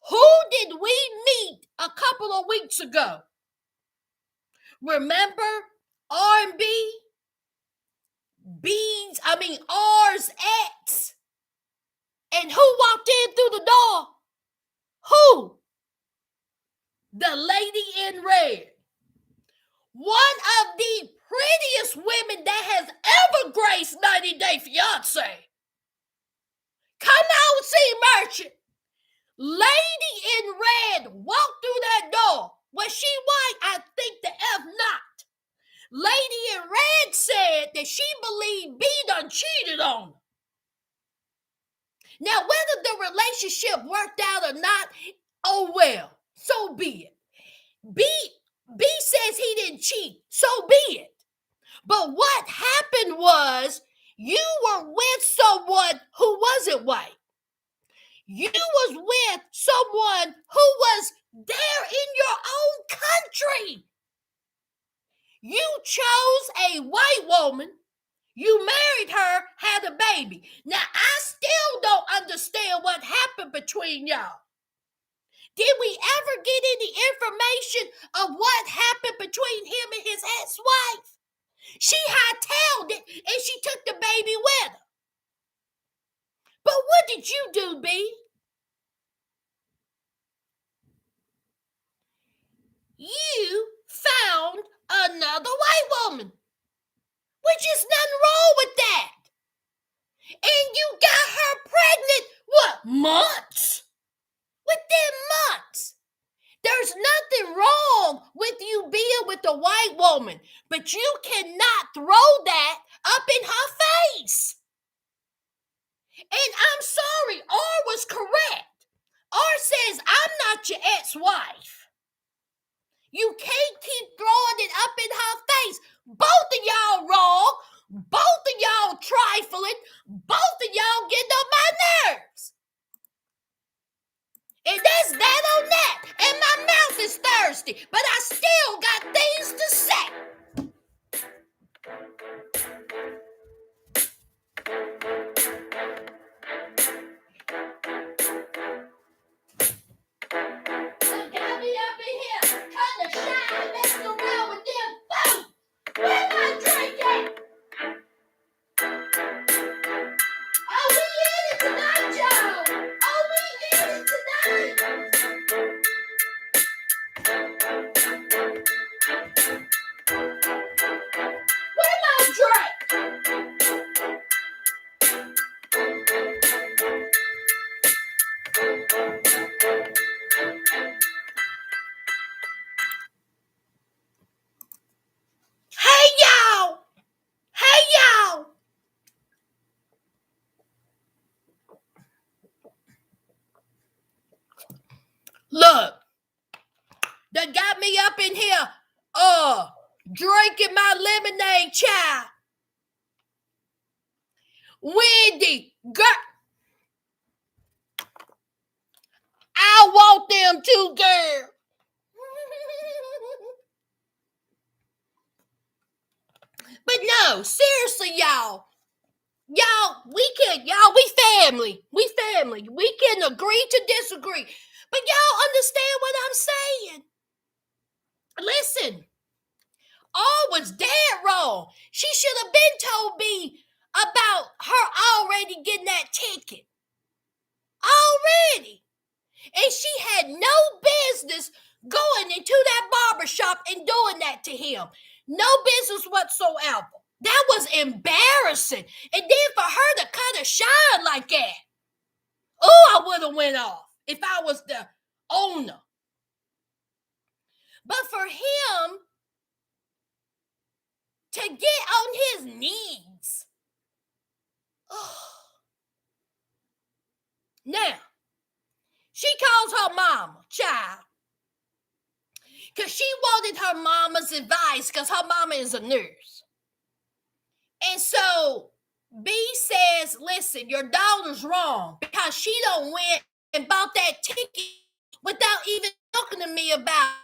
Who did we meet a couple of weeks ago? Remember R&B? R's ex. And who walked in through the door? Who? The lady in red. One of the prettiest women that has ever graced 90 Day Fiance. Come out, see Merchant. Lady in red walked through that door. Was she white? I think the F not. Lady in red said that she believed B done cheated on her. Now, whether the relationship worked out or not, oh well, so be it. B says he didn't cheat, so be it. But what happened was you were with someone who wasn't white. You was with someone who was There in your own country. You chose a white woman. You married her, had a baby. Now, I still don't understand what happened between y'all. Did we ever get any information of what happened between him and his ex-wife? She hightailed it and she took the baby with her. But what did you do, B? You found another white woman, which is nothing wrong with that. And you got her pregnant, what, months? Within months. There's nothing wrong with you being with a white woman, but you cannot throw that up in her face. And I'm sorry, R was correct. R says, I'm not your ex-wife. You can't keep throwing it up in her face. Both of y'all wrong. Both of y'all trifling. Both of y'all getting on my nerves. And that's that on that. And my mouth is thirsty, but I still got things to say. So got me up in here, trying to shine, messing around with them folks. Where's my drink at? Oh, we in it tonight, y'all. Oh, we in it tonight. Where's my drink? Hey, y'all. Hey, y'all. Look, that got me up in here, drinking my lemonade, child. Wendy, girl, I want them too, girl. But no, seriously, y'all, we family. We family. We can agree to disagree. But y'all understand what I'm saying? Listen, all was dead wrong. She should have been told me about her already getting that ticket. Already. And she had no business going into that barbershop and doing that to him. No business whatsoever. That was embarrassing. And then for her to cut a shine like that. Oh, I would have went off if I was the owner. But for him to get on his knees. Oh. Now, she calls her mama, child. Because she wanted her mama's advice because her mama is a nurse. And so B says, listen, your daughter's wrong because she don't went and bought that ticket without even talking to me about it.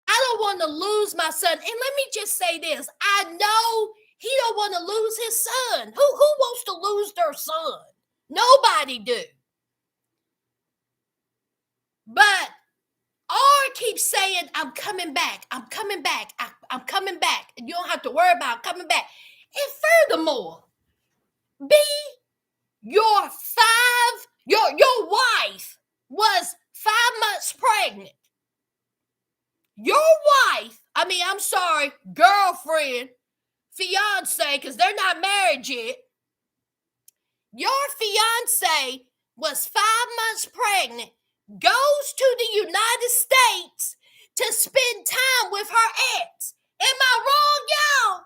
I don't want to lose my son. And let me just say this. I know he don't want to lose his son. Who wants to lose their son? Nobody do. But R keeps saying, I'm coming back. I'm coming back. I'm coming back. And you don't have to worry about coming back. And furthermore, B, your wife was 5 months pregnant. Girlfriend, fiance, because they're not married yet. Your fiance was 5 months pregnant, goes to the United States to spend time with her ex. Am I wrong, y'all?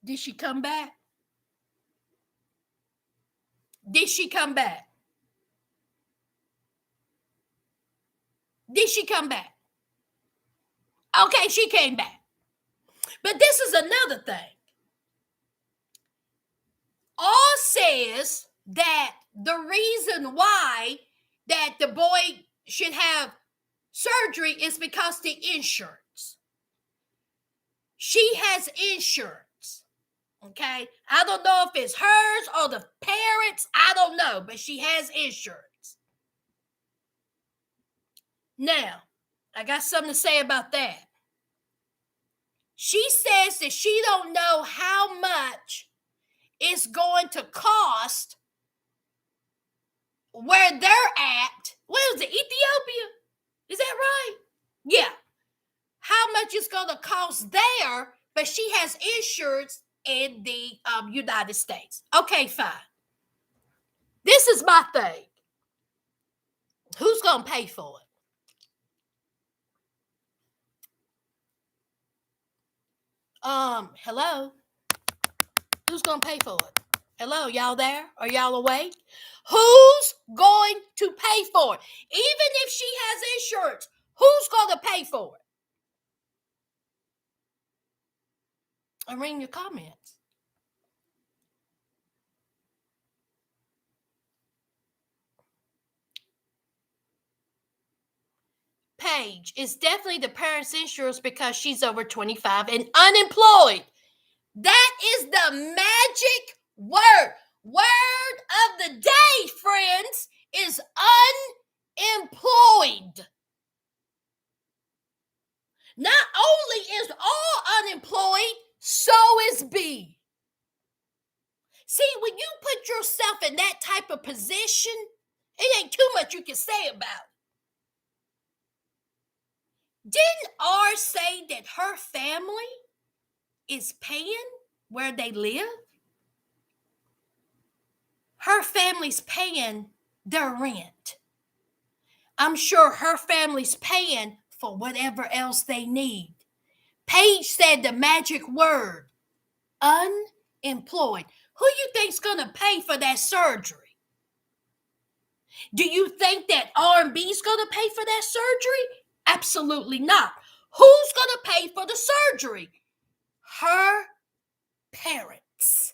Did she come back? Did she come back? Did she come back? Okay, she came back. But this is another thing. All says that the reason why that the boy should have surgery is because the insurance. She has insurance. Okay? I don't know if it's hers or the parents. I don't know, but she has insurance. Now, I got something to say about that. She says that she don't know how much it's going to cost where they're at. What is it, Ethiopia? Is that right? Yeah. How much it's going to cost there, but she has insurance in the United States. Okay, fine. This is my thing. Who's going to pay for it? Hello? Who's going to pay for it? Hello, y'all there? Are y'all awake? Who's going to pay for it? Even if she has insurance, who's going to pay for it? I'm reading your comments. Paige, it's definitely the parents' insurance because she's over 25 and unemployed. That is the magic word. Word of the day, friends, is unemployed. Not only is all unemployed, so is B. See, when you put yourself in that type of position, it ain't too much you can say about it. Didn't R say that her family is paying where they live? Her family's paying their rent. I'm sure her family's paying for whatever else they need. Paige said the magic word, unemployed. Who you think's going to pay for that surgery? Do you think that R&B's going to pay for that surgery? Absolutely not. Who's going to pay for the surgery? Her parents.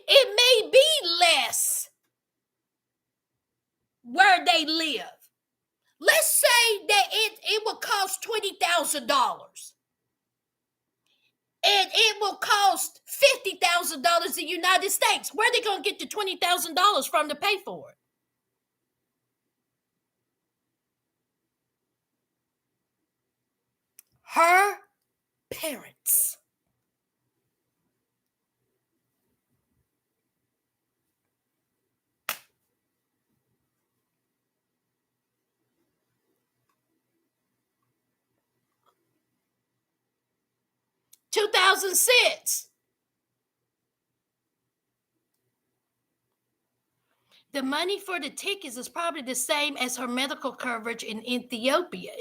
It may be less where they live. Let's say that it will cost $20,000. And it will cost $50,000 in the United States. Where are they going to get the $20,000 from to pay for it? Her parents. $2,006. The money for the tickets is probably the same as her medical coverage in Ethiopia.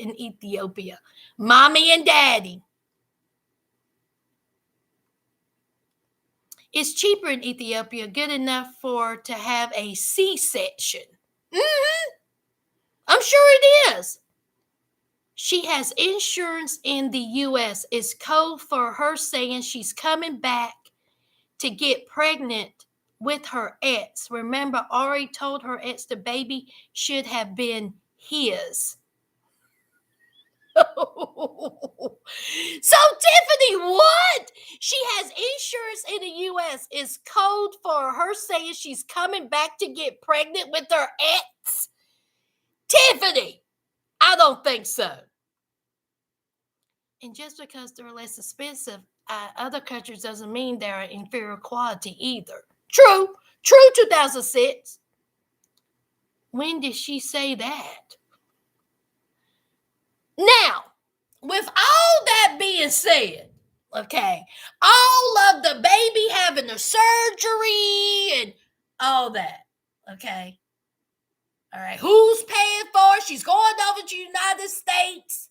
Mommy and daddy. It's cheaper in Ethiopia, good enough to have a C-section. I'm sure it is. She has insurance in the U.S. It's code for her saying she's coming back to get pregnant with her ex. Remember, Ari told her ex the baby should have been his. So, Tiffany, what? She has insurance in the U.S. It's code for her saying she's coming back to get pregnant with her ex. Tiffany, I don't think so. And just because they're less expensive, other countries doesn't mean they're inferior quality either. True, 2006. When did she say that? Now, with all that being said, okay, all of the baby having the surgery and all that, okay, all right, who's paying for it? She's going over to the United States.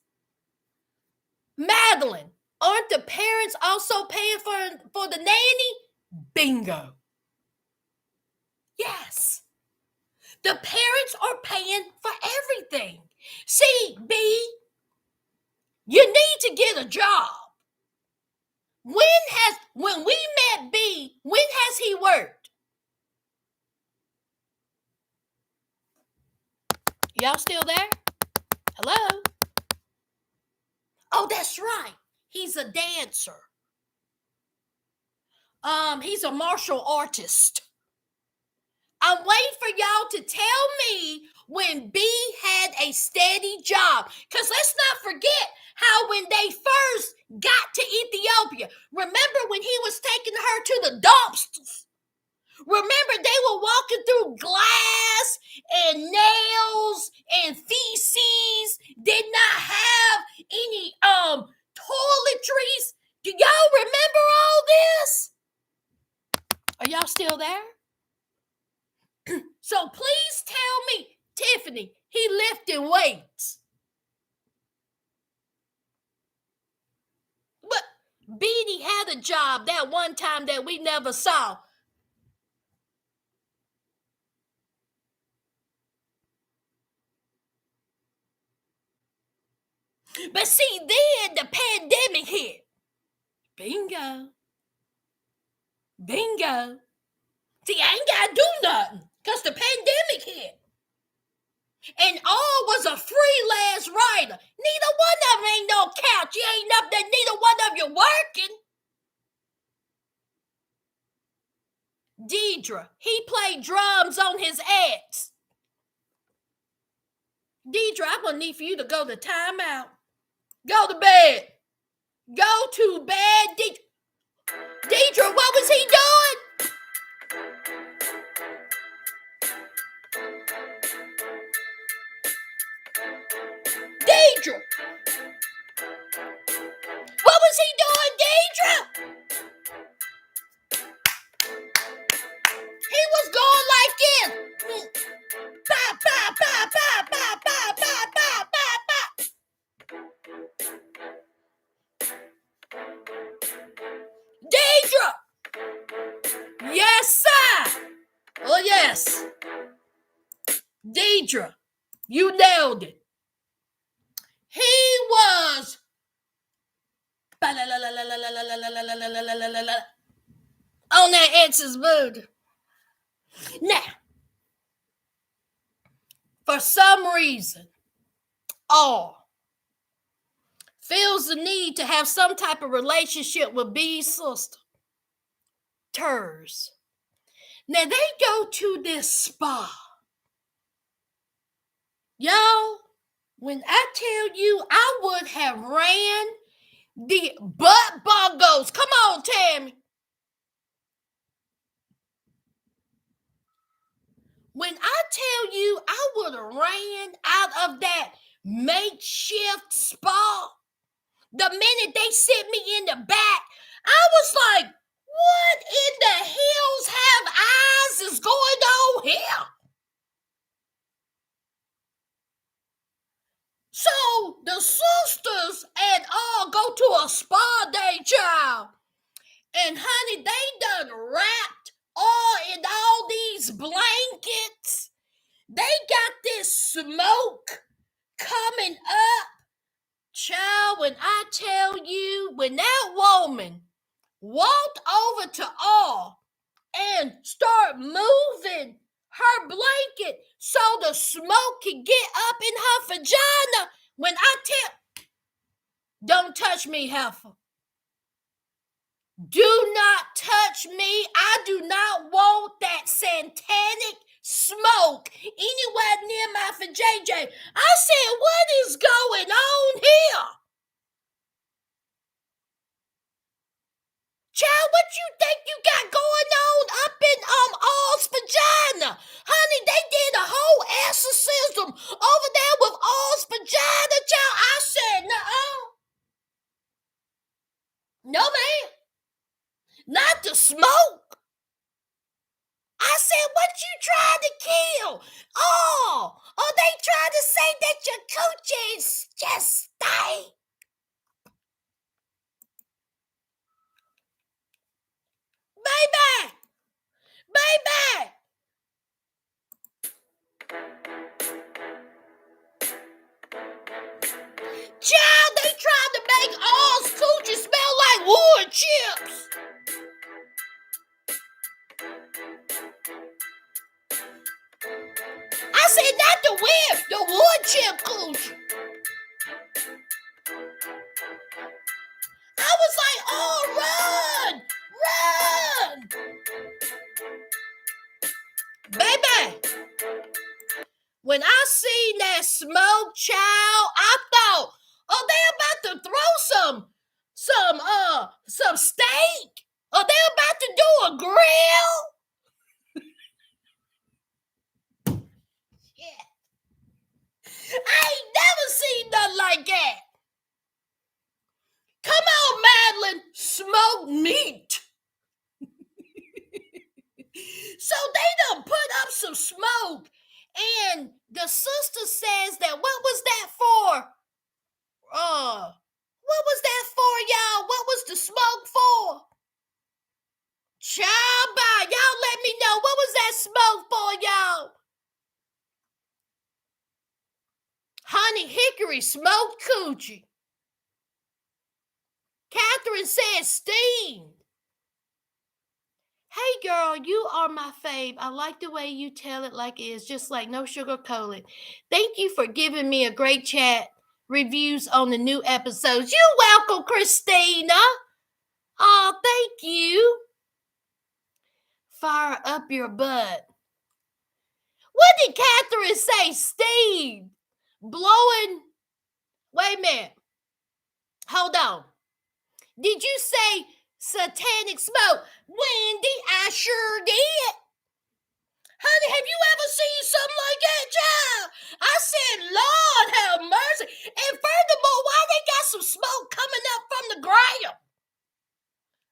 Madeline, aren't the parents also paying for the nanny? Bingo. Yes. The parents are paying for everything. See, B, You need to get a job. When we met B, when has he worked? Y'all still there? Hello? Oh, that's right. He's a dancer. He's a martial artist. I'm waiting for y'all to tell me when B had a steady job. Because let's not forget how when they first got to Ethiopia, remember when he was taking her to the dumpsters? Remember they were walking through glass and nails and feces, did not have any toiletries. Do y'all remember all this? Are y'all still there? So please tell me, Tiffany, he lifted weights. But Beanie had a job that one time that we never saw. But see, then the pandemic hit. Bingo. Bingo. See, I ain't got to do nothing because the pandemic hit. And all was a freelance writer. Neither one of them ain't no couch. You ain't up there. Neither one of you working. Deidre, he played drums on his ex. Deidre, I'm going to need for you to go to timeout. Go to bed. Go to bed, Deidre, what was he doing? Deidre. What was he doing, Deidre? He was going like this. Bah, bah, bah, bah, bah, bah, bah, bah, bah, bah. Deidre. Yes, sir. Oh, yes. Deidre, you nailed it. He was on that ex's mood. Now, for some reason, all feels the need to have some type of relationship with B's sister, Ters. Now they go to this spa. Y'all, when I tell you I would have ran the butt bongos. Come on, Tammy. When I tell you I would have ran out of that makeshift spa, the minute they sent me in the back, I was like, what in the hills have eyes is going on here? So the sisters and all go to a spa day, child. And honey, they done wrapped all in all these blankets. They got this smoke coming up. Child, when I tell you, when that woman walked over to all and start moving her blanket so the smoke can get up in her vagina, when I tell, don't touch me, heifer. Do not touch me. I do not want that satanic smoke anywhere near my vajayjay. I said, what is going on here? Child, what you think you got going on up in All's vagina? Honey, they did a whole exorcism over there with All's vagina, child. I said, no, ma'am. Not the smoke. I said, what you trying to kill? Oh, they trying to say that your coochie is just stink. Baby. Child, they try said not the whip, the wood chip coochie. I was like, oh, run! Baby, when I seen that smoke, child, I thought, oh, they about to throw some steak. Oh, they about to do a grill. Yeah. I ain't never seen nothing like that. Come on, Madeline, smoked meat. So they done put up some smoke, and the sister says that what was that for? What was that for, y'all? What was the smoke for? Child, bye. Y'all let me know. What was that smoke for, y'all? Honey hickory smoked coochie. Catherine said steamed. Hey girl, you are my fave. I like the way you tell it like it is, just like no sugar coated. Thank you for giving me a great chat reviews on the new episodes. You're welcome, Christina. Oh, thank you. Fire up your butt. What did Catherine say? Steve. Blowing. Wait a minute. Hold on. Did you say satanic smoke? Wendy, I sure did. Honey, have you ever seen something like that, child? I said, Lord have mercy. And furthermore, why they got some smoke coming up from the ground?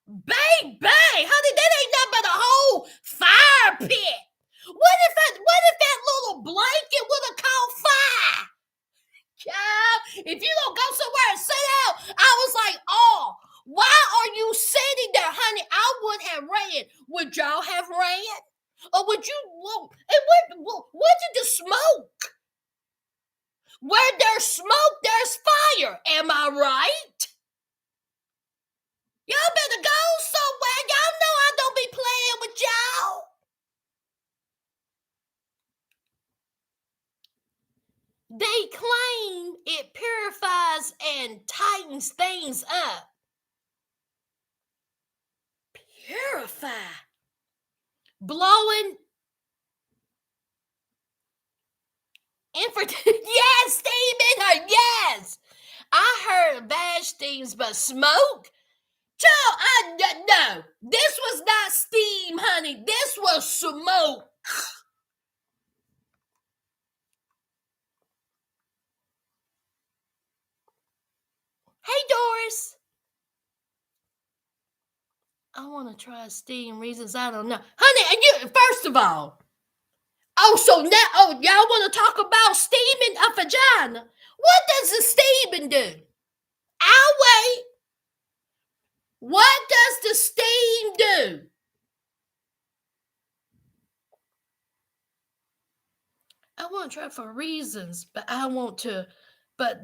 Bang, bang. Honey, that ain't nothing but a whole fire pit. What if that little blanket would have caught fire? Child, if you don't go somewhere and sit out, I was like, oh, why are you sitting there, honey? I would have ran. Would y'all have ran? Or would you, and where did the smoke? Where there's smoke, there's fire. Am I right? Y'all better go somewhere. Y'all know I don't be playing with y'all. They claim it purifies and tightens things up. Purify. Blowing. Yes, steam in her. Yes. I heard bad steams, but smoke? Joe, no. This was not steam, honey. This was smoke. Hey, Doris. I want to try steam reasons I don't know. Honey, and you, first of all, so now, y'all want to talk about steaming a vagina? What does the steaming do? I'll wait. What does the steam do? I want to try for reasons, but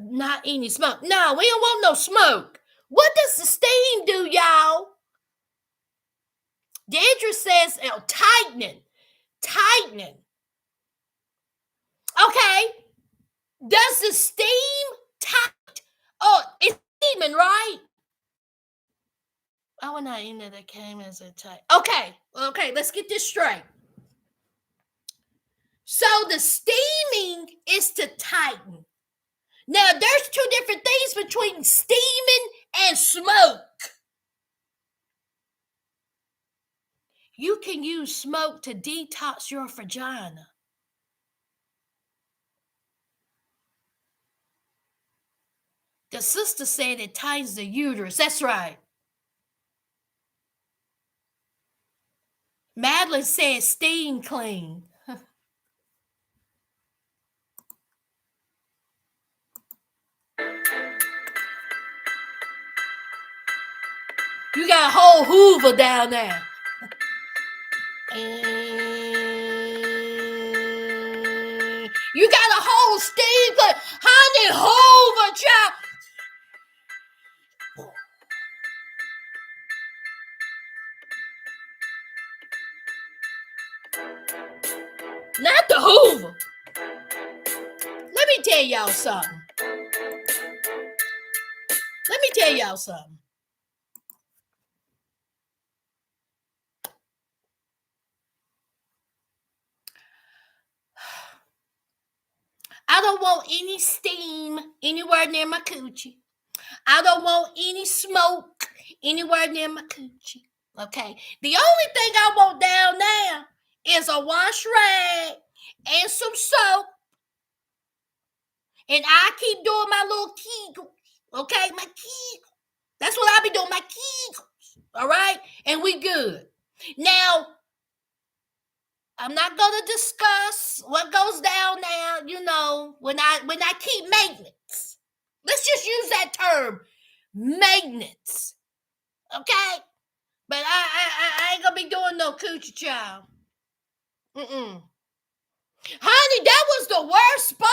not any smoke. No, we don't want no smoke. What does the steam do, y'all? Deidre says, tightening. Okay. Does the steam tight? Oh, it's steaming, right? I would not even know that came as a tight. Okay, let's get this straight. So the steaming is to tighten. Now, there's two different things between steaming and smoke. You can use smoke to detox your vagina. The sister said it tightens the uterus. That's right. Madeline said steam clean. You got a whole Hoover down there. You got a whole steam clean. Honey, Hoover, child. Not the Hoover. tell y'all something. Let me tell y'all something. I don't want any steam anywhere near my coochie. I don't want any smoke anywhere near my coochie. Okay. The only thing I want down there is a wash rag and some soap. And I keep doing my little kegels. Okay, my kegels. That's what I be doing, my kegels. All right? And we good. Now, I'm not gonna discuss what goes down there, when I keep maintenance. Let's just use that term, maintenance. Okay? But I ain't gonna be doing no coochie child. Honey, that was the worst spa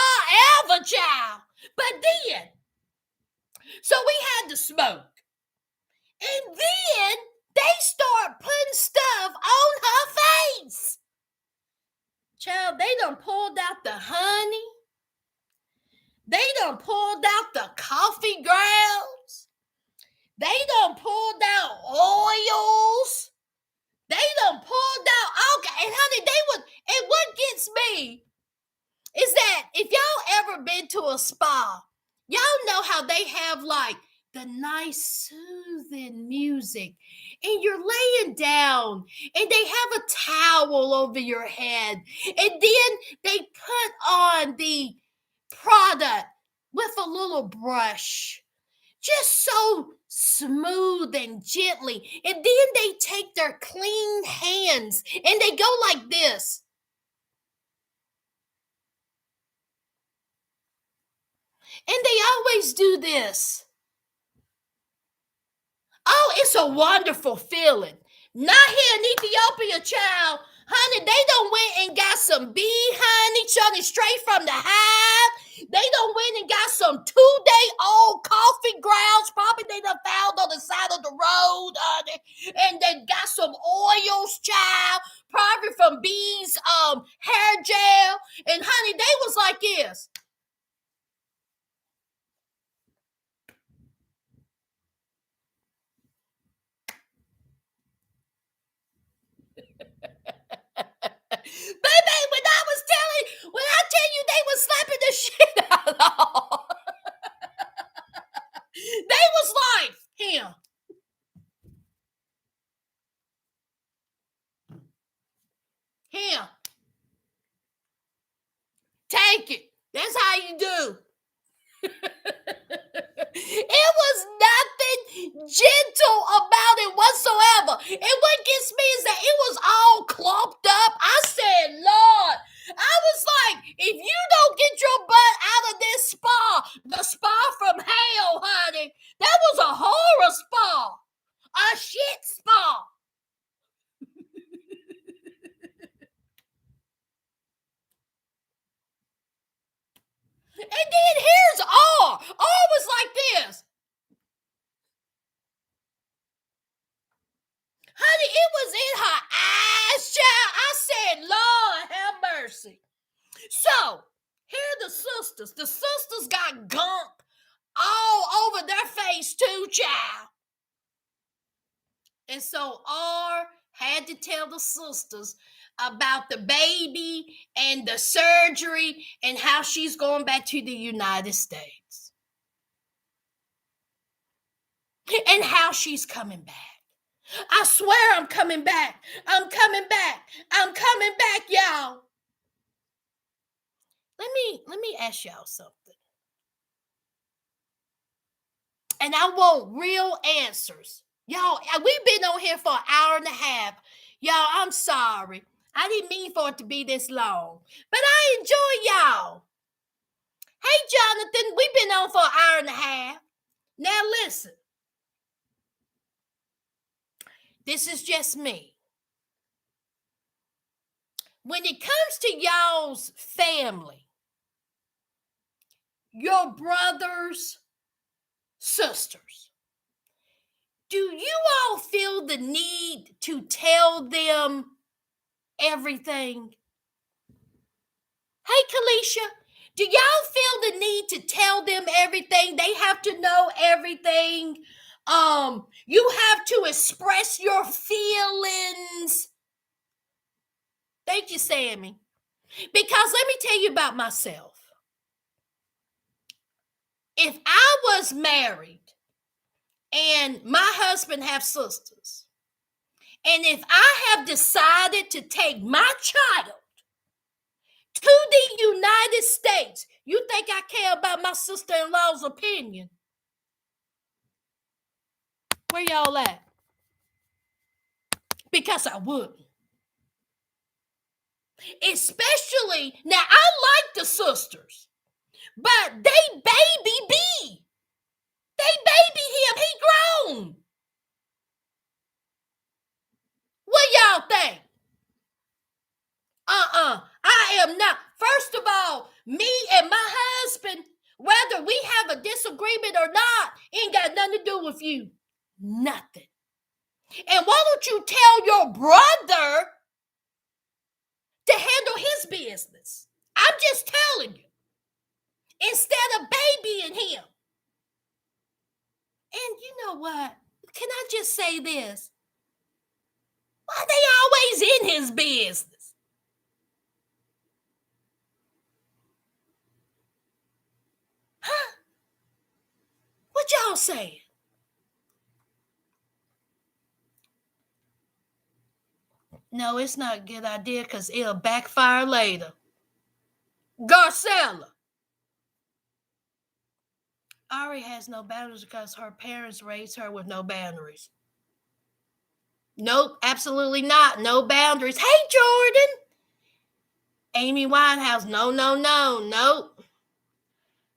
ever, child. But then, so we had to smoke. And then they start putting stuff on her face. Child, they done pulled out the honey. They done pulled out the coffee grounds. They done pulled out oils. They done pulled out okay. And honey, and what gets me is that if y'all ever been to a spa, y'all know how they have like the nice soothing music and you're laying down and they have a towel over your head and then they put on the product with a little brush, just so smooth and gently, and then they take their clean hands and they go like this. And they always do this. Oh, it's a wonderful feeling. Not here in Ethiopia, child. Honey, they done went and got some bee honey, chunky straight from the hive. They done went and got some 2-day-old coffee grounds. Probably they done found on the side of the road, honey. And they got some oils, child. Probably from bees' hair gel. And honey, they was like this. Baby, when I tell you they was slapping the shit out of they was like, here. Here. Take it. That's how you do. It was nothing gentle about it whatsoever. And what gets me is that it was all clumped up. I said, Lord, I was like, if you don't get your butt out of this spa, the spa from hell, honey, that was a horror spa. A shit spa. And then here's R. R was like this. Honey, it was in her eyes, child. I said, Lord, have mercy. So, here are the sisters. The sisters got gunk all over their face too, child. And so R had to tell the sisters about the baby and the surgery and how she's going back to the United States. And how she's coming back. I swear I'm coming back. I'm coming back. I'm coming back, y'all. Let me ask y'all something. And I want real answers. Y'all, we've been on here for an hour and a half. Y'all, I'm sorry. I didn't mean for it to be this long. But I enjoy y'all. Hey, Jonathan, we've been on for an hour and a half. Now listen. This is just me. When it comes to y'all's family, your brothers, sisters, do you all feel the need to tell them everything? Hey, Kalisha, Do y'all feel the need to tell them everything? They have to know everything. You have to express your feelings. Thank you, Sammy. Because let me tell you about myself. If I was married and my husband have sisters, and if I have decided to take my child to the United States, you think I care about my sister-in-law's opinion? Where y'all at? Because I wouldn't. Especially, now I like the sisters, but they baby B. They baby him. He grown. What y'all think? I am not. First of all, me and my husband, whether we have a disagreement or not, ain't got nothing to do with you. Nothing. And why don't you tell your brother to handle his business? I'm just telling you. Instead of babying him. And you know what? Can I just say this? Why they always in his business? Huh? What y'all saying? No, it's not a good idea because it'll backfire later. Garcella. Ari has no boundaries because her parents raised her with no boundaries. Nope, absolutely not. No boundaries. Hey, Jordan. Amy Winehouse. No. Nope.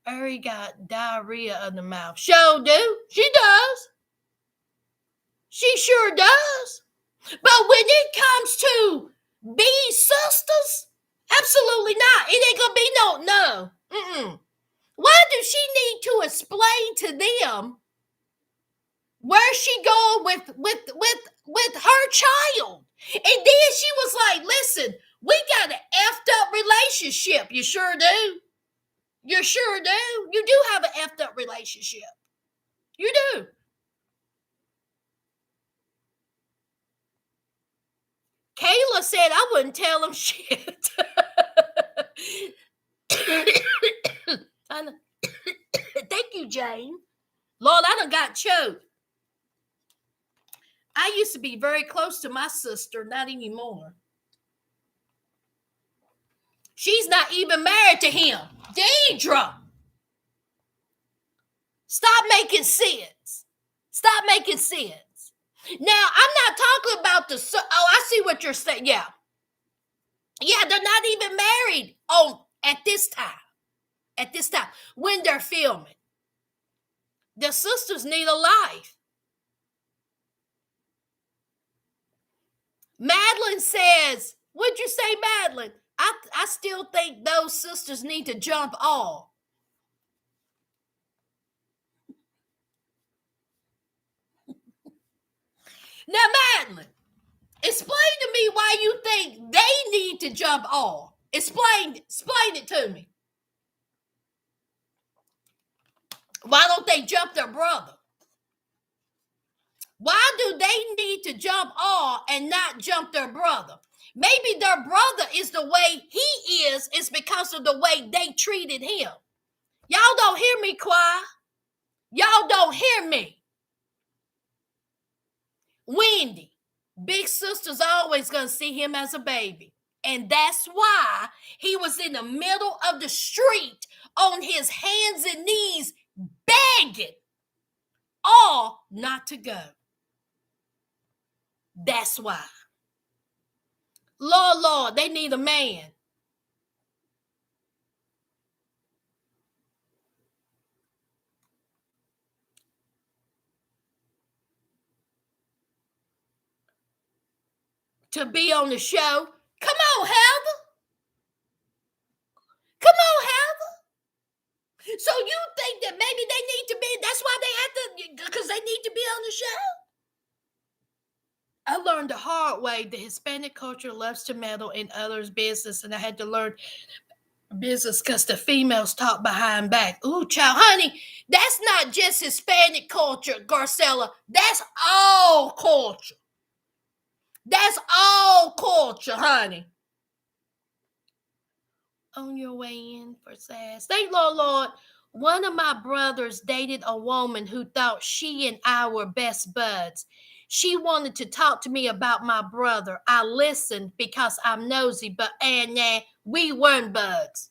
Ari got diarrhea of the mouth. Sure do. She does. She sure does. But when it comes to be sisters, absolutely not. It ain't gonna be no. Mm-mm. Why does she need to explain to them where she going with her child? And then she was like, listen, we got an effed up relationship. You sure do. You sure do. You do have an effed up relationship. You do. Kayla said I wouldn't tell him shit. Thank you, Jane. Lord, I done got choked. I used to be very close to my sister, not anymore. She's not even married to him. Deidre, stop making sense. Stop making sense. Now, I'm not talking about the... Oh, I see what you're saying. Yeah. Yeah, they're not even married at this time. At this time, when they're filming. The sisters need a life. Madeline says, what'd you say, Madeline? I still think those sisters need to jump off. Now, Madeline, explain to me why you think they need to jump off. Explain it to me. Why don't they jump their brother? Why do they need to jump off and not jump their brother? Maybe their brother is the way he is because of the way they treated him. Y'all don't hear me, choir. Y'all don't hear me. Wendy, big sister's always going to see him as a baby. And that's why he was in the middle of the street on his hands and knees begging all not to go. That's why. Lord, they need a man. To be on the show. Come on, Heather. Come on, Heather. So you think that maybe they need to be, that's why they have to, because they need to be on the show? I learned the hard way the Hispanic culture loves to meddle in others' business, and I had to learn Business because the females talk behind back. Ooh, child, honey, that's not just Hispanic culture, Garcella. That's all culture. That's all culture, honey. On your way in for sass. Thank Lord. One of my brothers dated a woman who thought she and I were best buds. She wanted to talk to me about my brother. I listened because I'm nosy, but nah, we weren't buds.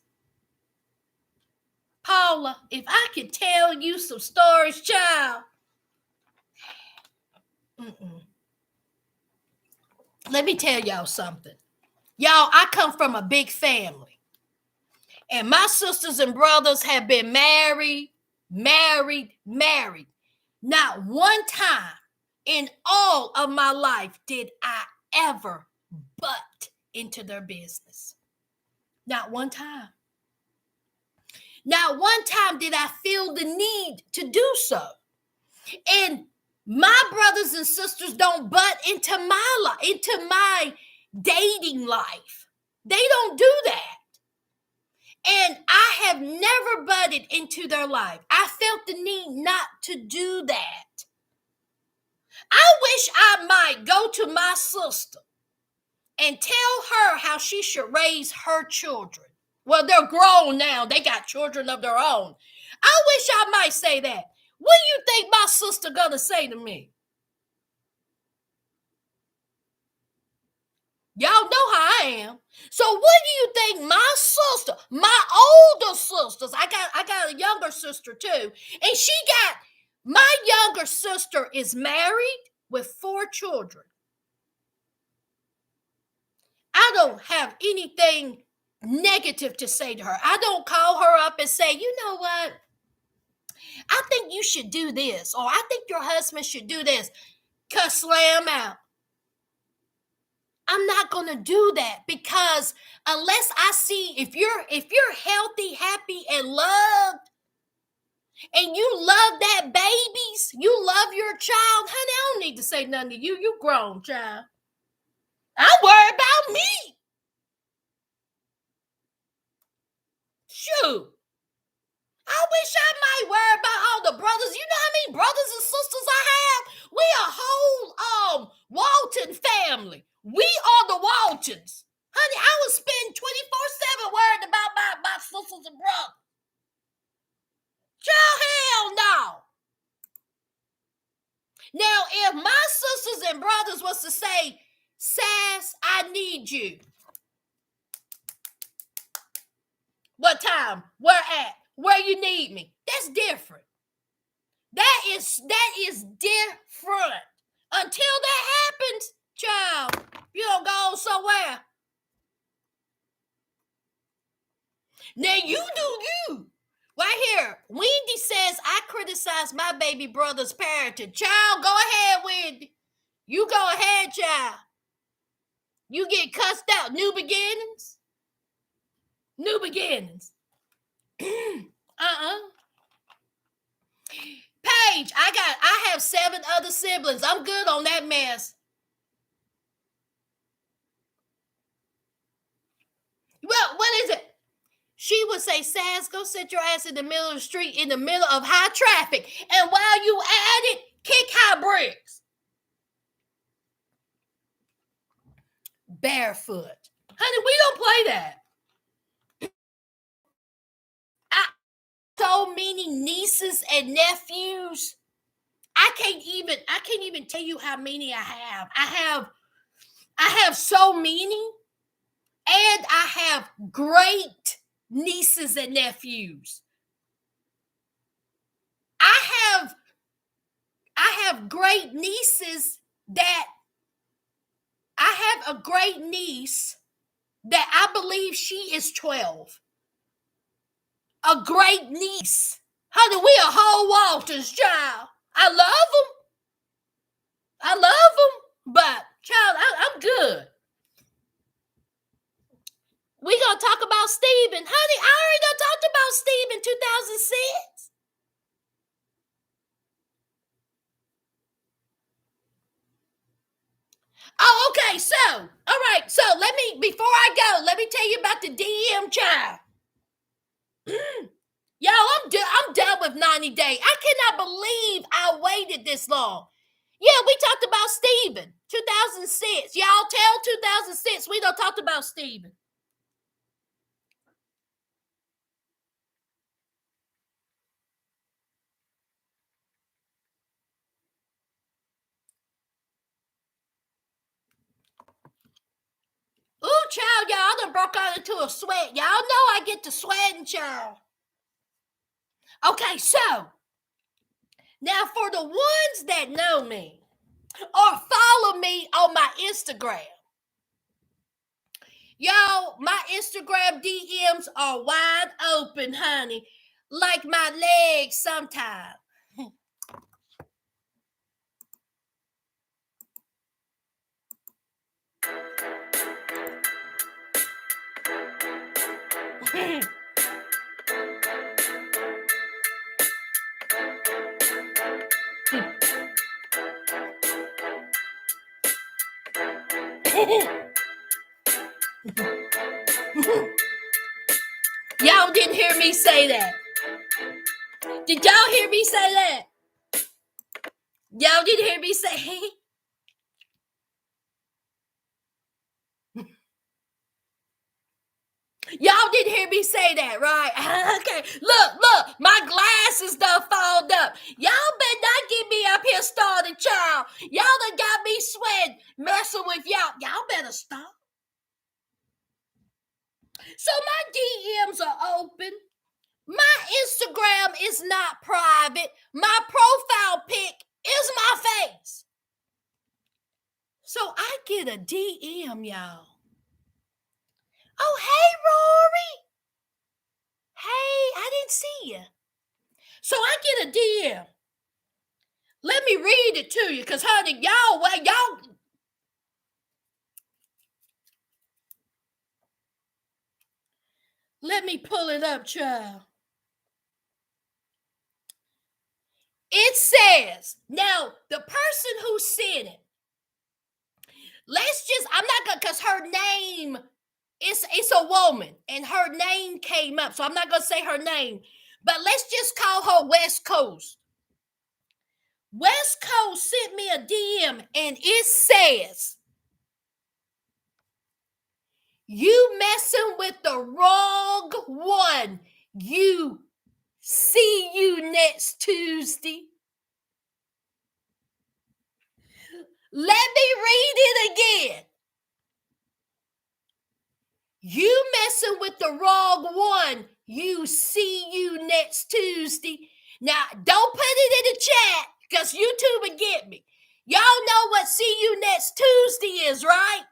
Paula, if I could tell you some stories, child. Let me tell y'all something. Y'all, I come from a big family. And my sisters and brothers have been married. Not one time in all of my life did I ever butt into their business. Not one time. Not one time did I feel the need to do so. And my brothers and sisters don't butt into my life, into my dating life. They don't do that. And I have never butted into their life. I felt the need not to do that. I wish I might go to my sister and tell her how she should raise her children. Well, they're grown now. They got children of their own. I wish I might say that. What do you think my sister gonna say to me? Y'all know how I am. So what do you think my sister, my older sisters, I got a younger sister too, and my younger sister is married with 4 children. I don't have anything negative to say to her. I don't call her up and say, you know what? I think you should do this, or I think your husband should do this. Cuss slam out. I'm not going to do that because unless I see if you're healthy, happy, and loved, and you love that babies, you love your child, honey, I don't need to say nothing to you. You grown, child. I worry about me. Shoot. I wish I might worry about all the brothers. You know how many brothers and sisters I have? We a whole Walton family. We are the Waltons. Honey, I would spend 24/7 worried about my sisters and brothers. Child, hell no. Now, if my sisters and brothers was to say, Sass, I need you. What time? Where at? Where you need me? That's different. That is different. Until that happens, child, you don't go somewhere. Now you do you. Right here, Wendy says I criticize my baby brother's parenting. Child, go ahead, Wendy. You go ahead, child. You get cussed out. New beginnings. New beginnings. Paige, I have 7 other siblings. I'm good on that mess. Well, what is it? She would say, Sass, go sit your ass in the middle of the street in the middle of high traffic. And while you at it, kick high bricks. Barefoot. Honey, we don't play that. So many nieces and nephews. I can't even tell you how many I have. I have so many. And I have great nieces and nephews. I have great nieces that I have a great niece that I believe she is 12. A great niece. Honey, we a whole Walters, child. I love them. But, child, I'm good. We gonna talk about Stephen. Honey, I already done talked about Stephen 2006. Oh, okay. So, all right. So before I go, let me tell you about the DM child. Y'all, I'm done with 90 Day. I cannot believe I waited this long. Yeah, we talked about Steven, 2006. Y'all tell 2006 we don't talk about Steven. Ooh, child, y'all, I done broke out into a sweat. Y'all know I get to sweating, child. Okay, so now for the ones that know me or follow me on my Instagram, y'all, my Instagram DMs are wide open, honey, like my legs sometimes. Y'all didn't hear me say that. Did y'all hear me say that? Y'all didn't hear me say Y'all didn't hear me say that, right? Okay. Look, my glasses done fogged up. Y'all better not get me up here starting, child. Y'all done got me sweating, messing with y'all. Y'all better stop. So my DMs are open. My Instagram is not private. My profile pic is my face. So I get a DM, y'all. Oh, hey, Rory. Hey, I didn't see you. So I get a DM. Let me read it to you, because honey, y'all. Let me pull it up, child. It says, now, the person who said it, I'm not gonna, because her name, it's a woman, and her name came up, so I'm not gonna say her name, but let's just call her West Coast. West Coast sent me a DM, and it says, you messing with the wrong one. See you next Tuesday. Let me read it again. You messing with the wrong one. See you next Tuesday. Now, don't put it in the chat, because YouTube will get me. Y'all know what see you next Tuesday is, right?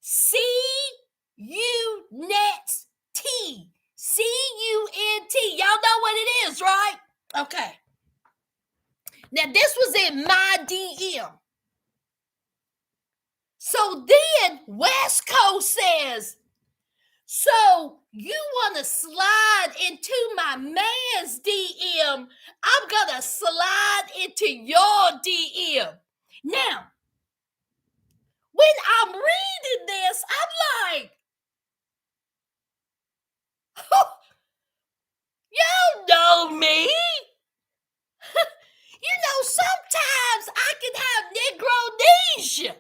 See you next T. CUNT. Y'all know what it is, right? Okay. Now, this was in my DM. So then West Coast says, so you want to slide into my man's DM? I'm going to slide into your DM. Now, when I'm reading this, I'm like, y'all know me. Sometimes I can have Negro-nesia.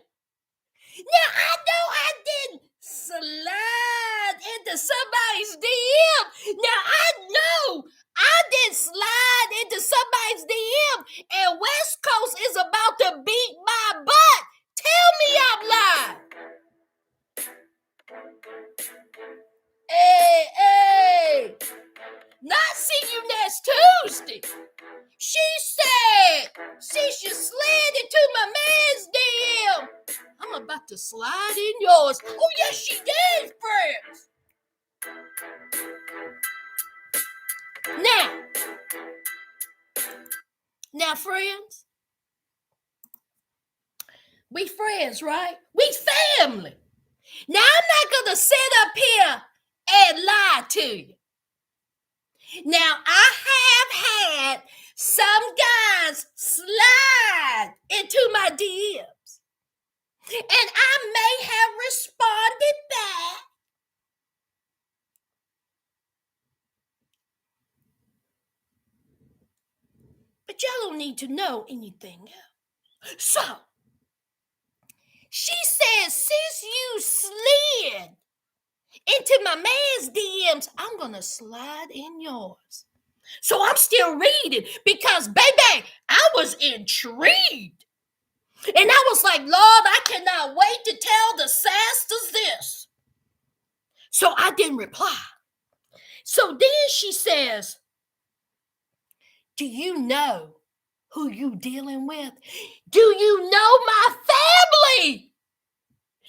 Now, I know I didn't slide into somebody's DM. Now, I know I didn't slide into somebody's DM, and West Coast is about to beat my butt. Tell me I'm lying. Hey, not see you next Tuesday. She said she slid into my man's DM. I'm about to slide in yours. Oh, yes, she did, friends. Now, friends, we friends, right? We family. Now, I'm not going to sit up here and lie to you. Now, I have had some guys slide into my DMs, and I may have responded back. don't need to know anything else. So, she says, since you slid into my man's DMs, I'm going to slide in yours. So I'm still reading because, baby, I was intrigued. And I was like, Lord, I cannot wait to tell the sisters this. So I didn't reply. So then she says, do you know who you dealing with? Do you know my family?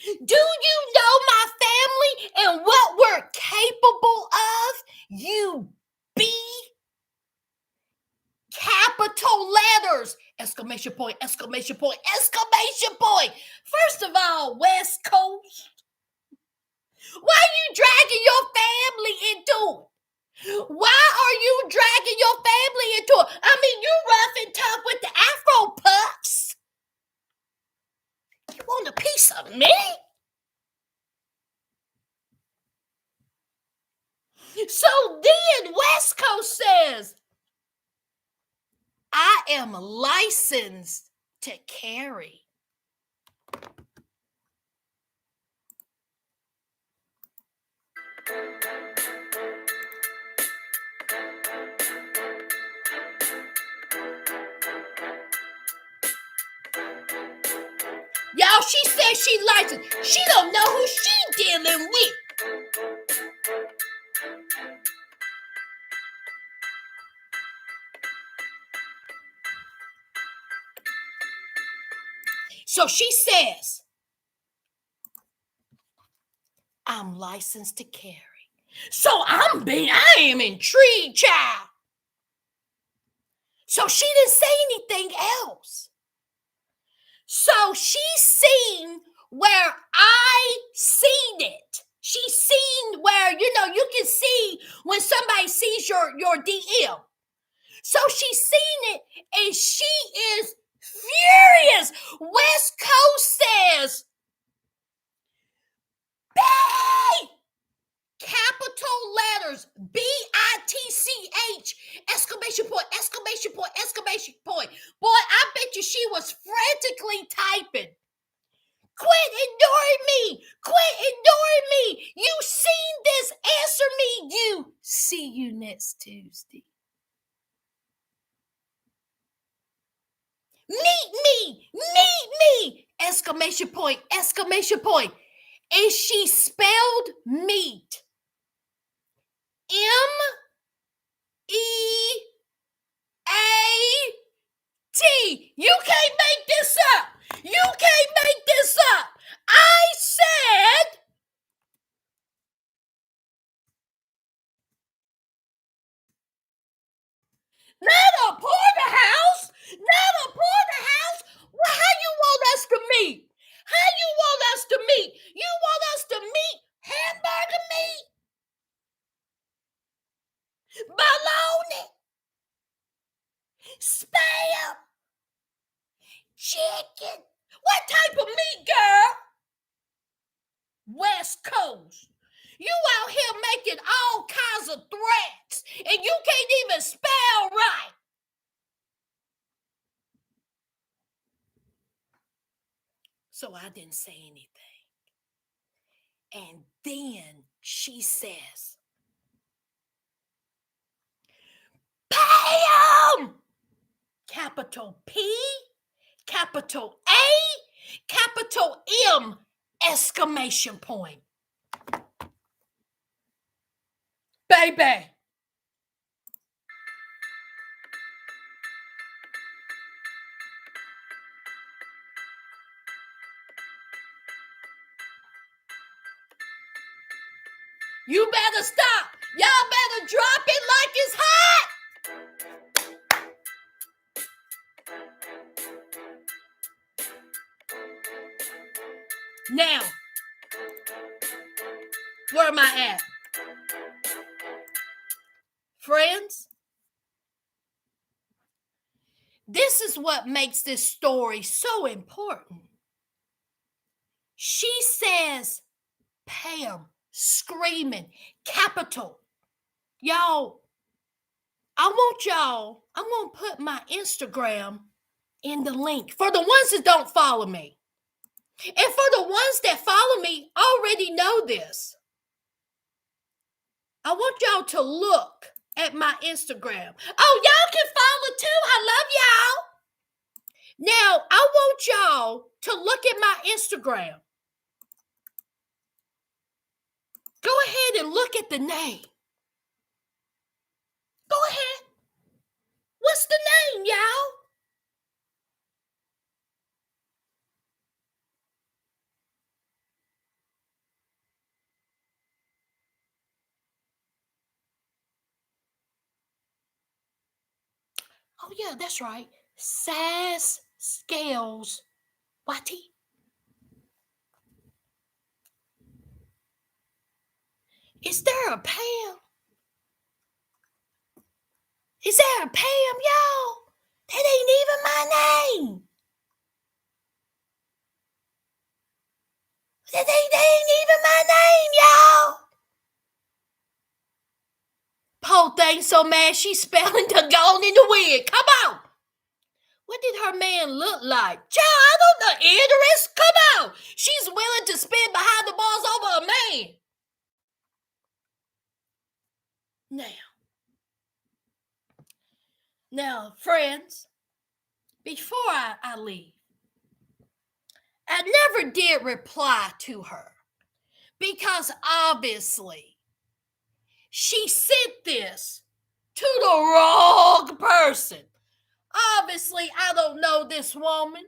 Do you know my family and what we're capable of? You be capital letters, exclamation point, exclamation point, exclamation point. First of all, West Coast, why are you dragging your family into it? Why are you dragging your family into it? I mean, you rough and tough with the Afro puffs. You want a piece of me? So then West Coast says, I am licensed to carry. Y'all, she says she licensed. She don't know who she dealing with. So she says, I'm licensed to carry. So I am intrigued, child. So she didn't say anything else. So she seen where I seen it. She seen where, you can see when somebody sees your DM. So she seen it and she is furious. West Coast says, B! Capital letters, BITCH, exclamation point, exclamation point, exclamation point. Boy, I bet you she was frantically typing. Quit ignoring me. Quit ignoring me. You seen this. Answer me. You. See you next Tuesday. Meet me. Meet me. Exclamation point. Exclamation point. And she spelled meet. MEAT. You can't make this up. You can't make this up. I said, not a porterhouse. Not a porterhouse. Well, how you want us to meet? How you want us to meet? You want us to meet hamburger meat? Bologna? Spam? Chicken? What type of meat, girl? West Coast. You out here making all kinds of threats and you can't even spell right. So I didn't say anything. And then she says, pay him! Capital P, capital A, capital M, exclamation point. Baby. You better stop. Y'all better drop it like it's hot. Now, where am I at? Friends, this is what makes this story so important. She says, Pam, screaming, capital. Y'all, I'm going to put my Instagram in the link for the ones that don't follow me. And for the ones that follow me already know this. I want y'all to look at my Instagram. Oh, y'all can follow too. I love y'all. Now, I want y'all to look at my Instagram. Go ahead and look at the name. Go ahead. What's the name, y'all? Oh, yeah, that's right. Sass Scales YT. Is there a Pam? Is there a Pam, y'all? That ain't even my name. That ain't even my name, y'all. Poor thing so mad she's spelling the gone in the wind. Come on. What did her man look like? Child, I don't know. Idris, come on. She's willing to spin behind the balls over a man. Now, friends, before I leave, I never did reply to her because obviously she sent this to the wrong person. Obviously, I don't know this woman.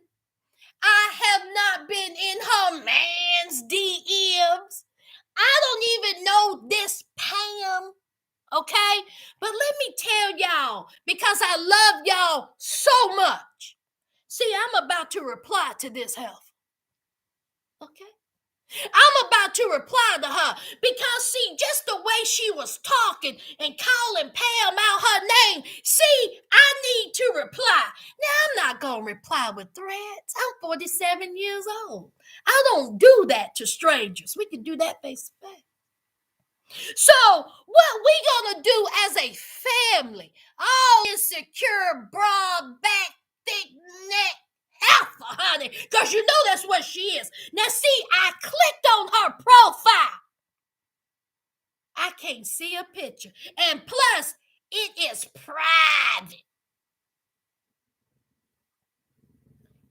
I have not been in her man's DMs. I don't even know this Pam, okay? But let me tell y'all, because I love y'all so much. See, I'm about to reply to this health, okay? I'm about to reply to her because, see, just the way she was talking and calling Pam out her name, see, I need to reply. Now, I'm not going to reply with threats. I'm 47 years old. I don't do that to strangers. We can do that face to face. So, what we gonna do as a family? Oh, insecure, broad back, thick neck, heifer, honey, because you know that's what she is. Now, see, I clicked on her profile. I can't see a picture. And plus, it is private.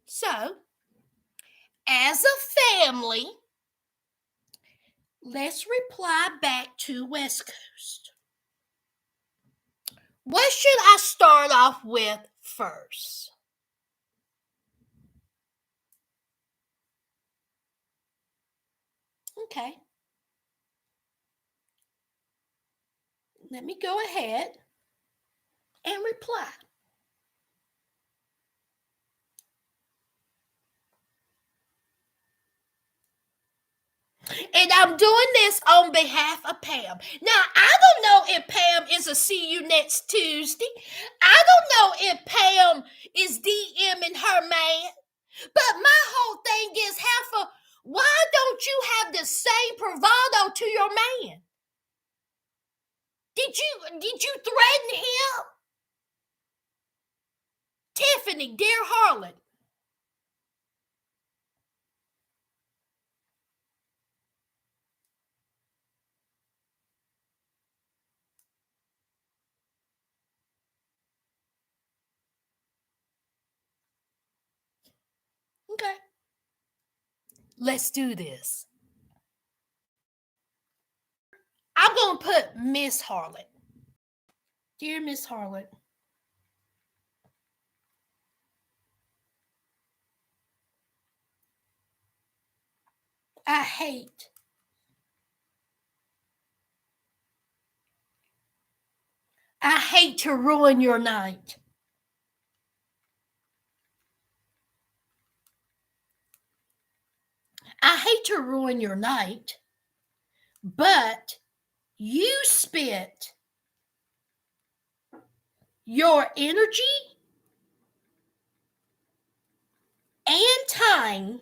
So, as a family, let's reply back to West Coast. What should I start off with first? Okay. Let me go ahead and reply. And I'm doing this on behalf of Pam. Now, I don't know if Pam is a see you next Tuesday. I don't know if Pam is DMing her man. But my whole thing is, Heifer, why don't you have the same bravado to your man? Did you threaten him? Tiffany, dear Harlan. Okay. Let's do this. I'm going to put Miss Harlan. Dear Miss Harlan, I hate to ruin your night. I hate to ruin your night, but you spent your energy and time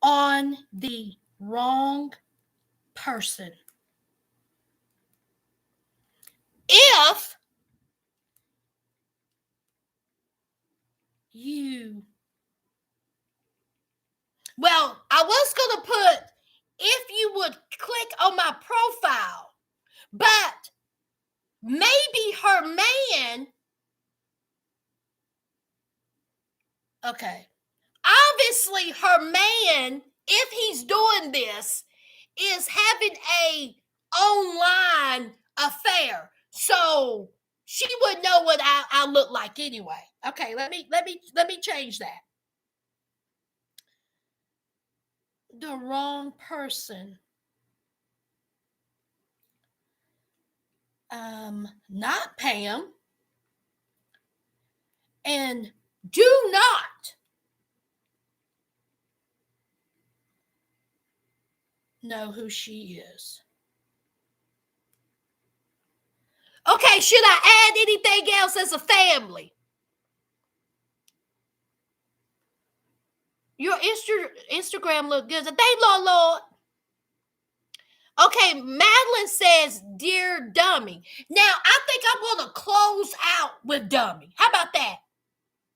on the wrong person. If you. Well, I was going to put if you would click on my profile, but maybe her man. Okay. Obviously, her man, if he's doing this, is having a online affair. So she would know what I look like anyway. Okay, let me change that. The wrong person. Not Pam. And do not know who she is. Okay, should I add anything else as a family? Your Instagram look good. Thank Lord. Okay, Madeline says, "Dear Dummy." Now, I think I'm going to close out with Dummy. How about that?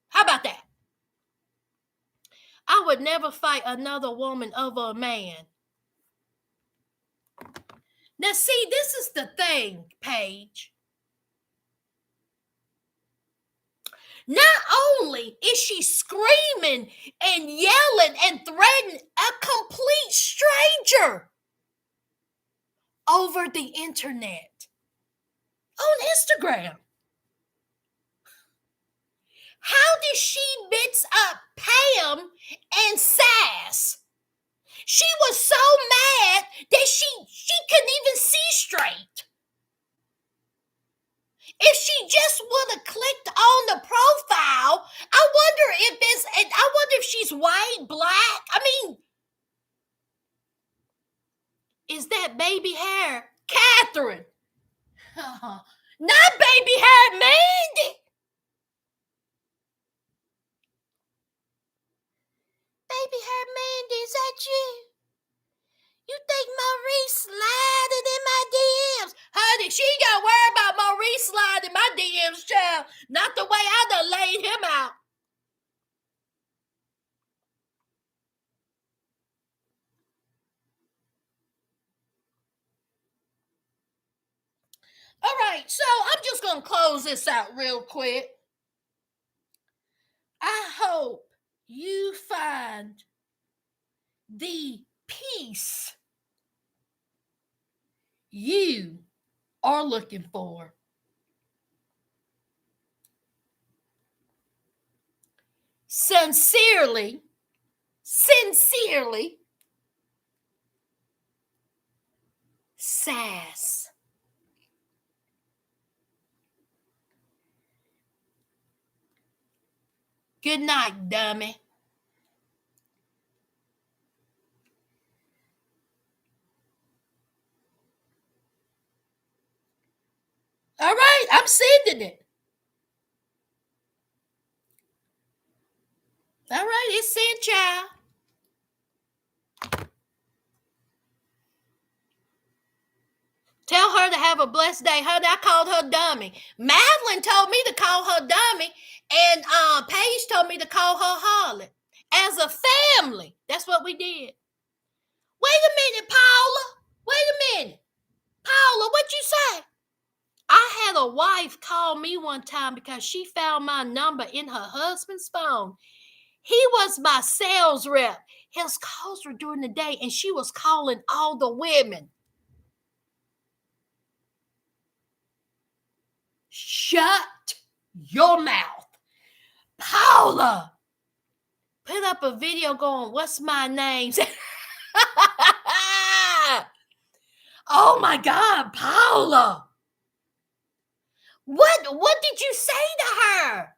How about that? I would never fight another woman over a man. Now, see, this is the thing, Paige. Not only is she screaming and yelling and threatening a complete stranger over the internet on Instagram. How did she mix up Pam and Sass? She was so mad that she couldn't even see straight. If she just would have clicked on the profile, I wonder if she's white, black. I mean, is that baby hair? Catherine. Not baby hair, Mandy. Baby hair, Mandy, is that you? You think Maurice sliding in my DMs? Honey, she ain't got to worry about Maurice sliding in my DMs, child. Not the way I done laid him out. All right, so I'm just going to close this out real quick. I hope you find the peace you are looking for. Sincerely, Sass. Good night, dummy. All right, I'm sending it. All right, it's sent, child. Tell her to have a blessed day. Honey, I called her dummy. Madeline told me to call her dummy, and Paige told me to call her harlot. As a family, that's what we did. Wait a minute, Paula. Wait a minute. Paula, what you say? I had a wife call me one time because she found my number in her husband's phone. He was my sales rep. His calls were during the day, and she was calling all the women. Shut your mouth. Paula, put up a video going, "What's my name?" Oh my God, Paula. What did you say to her?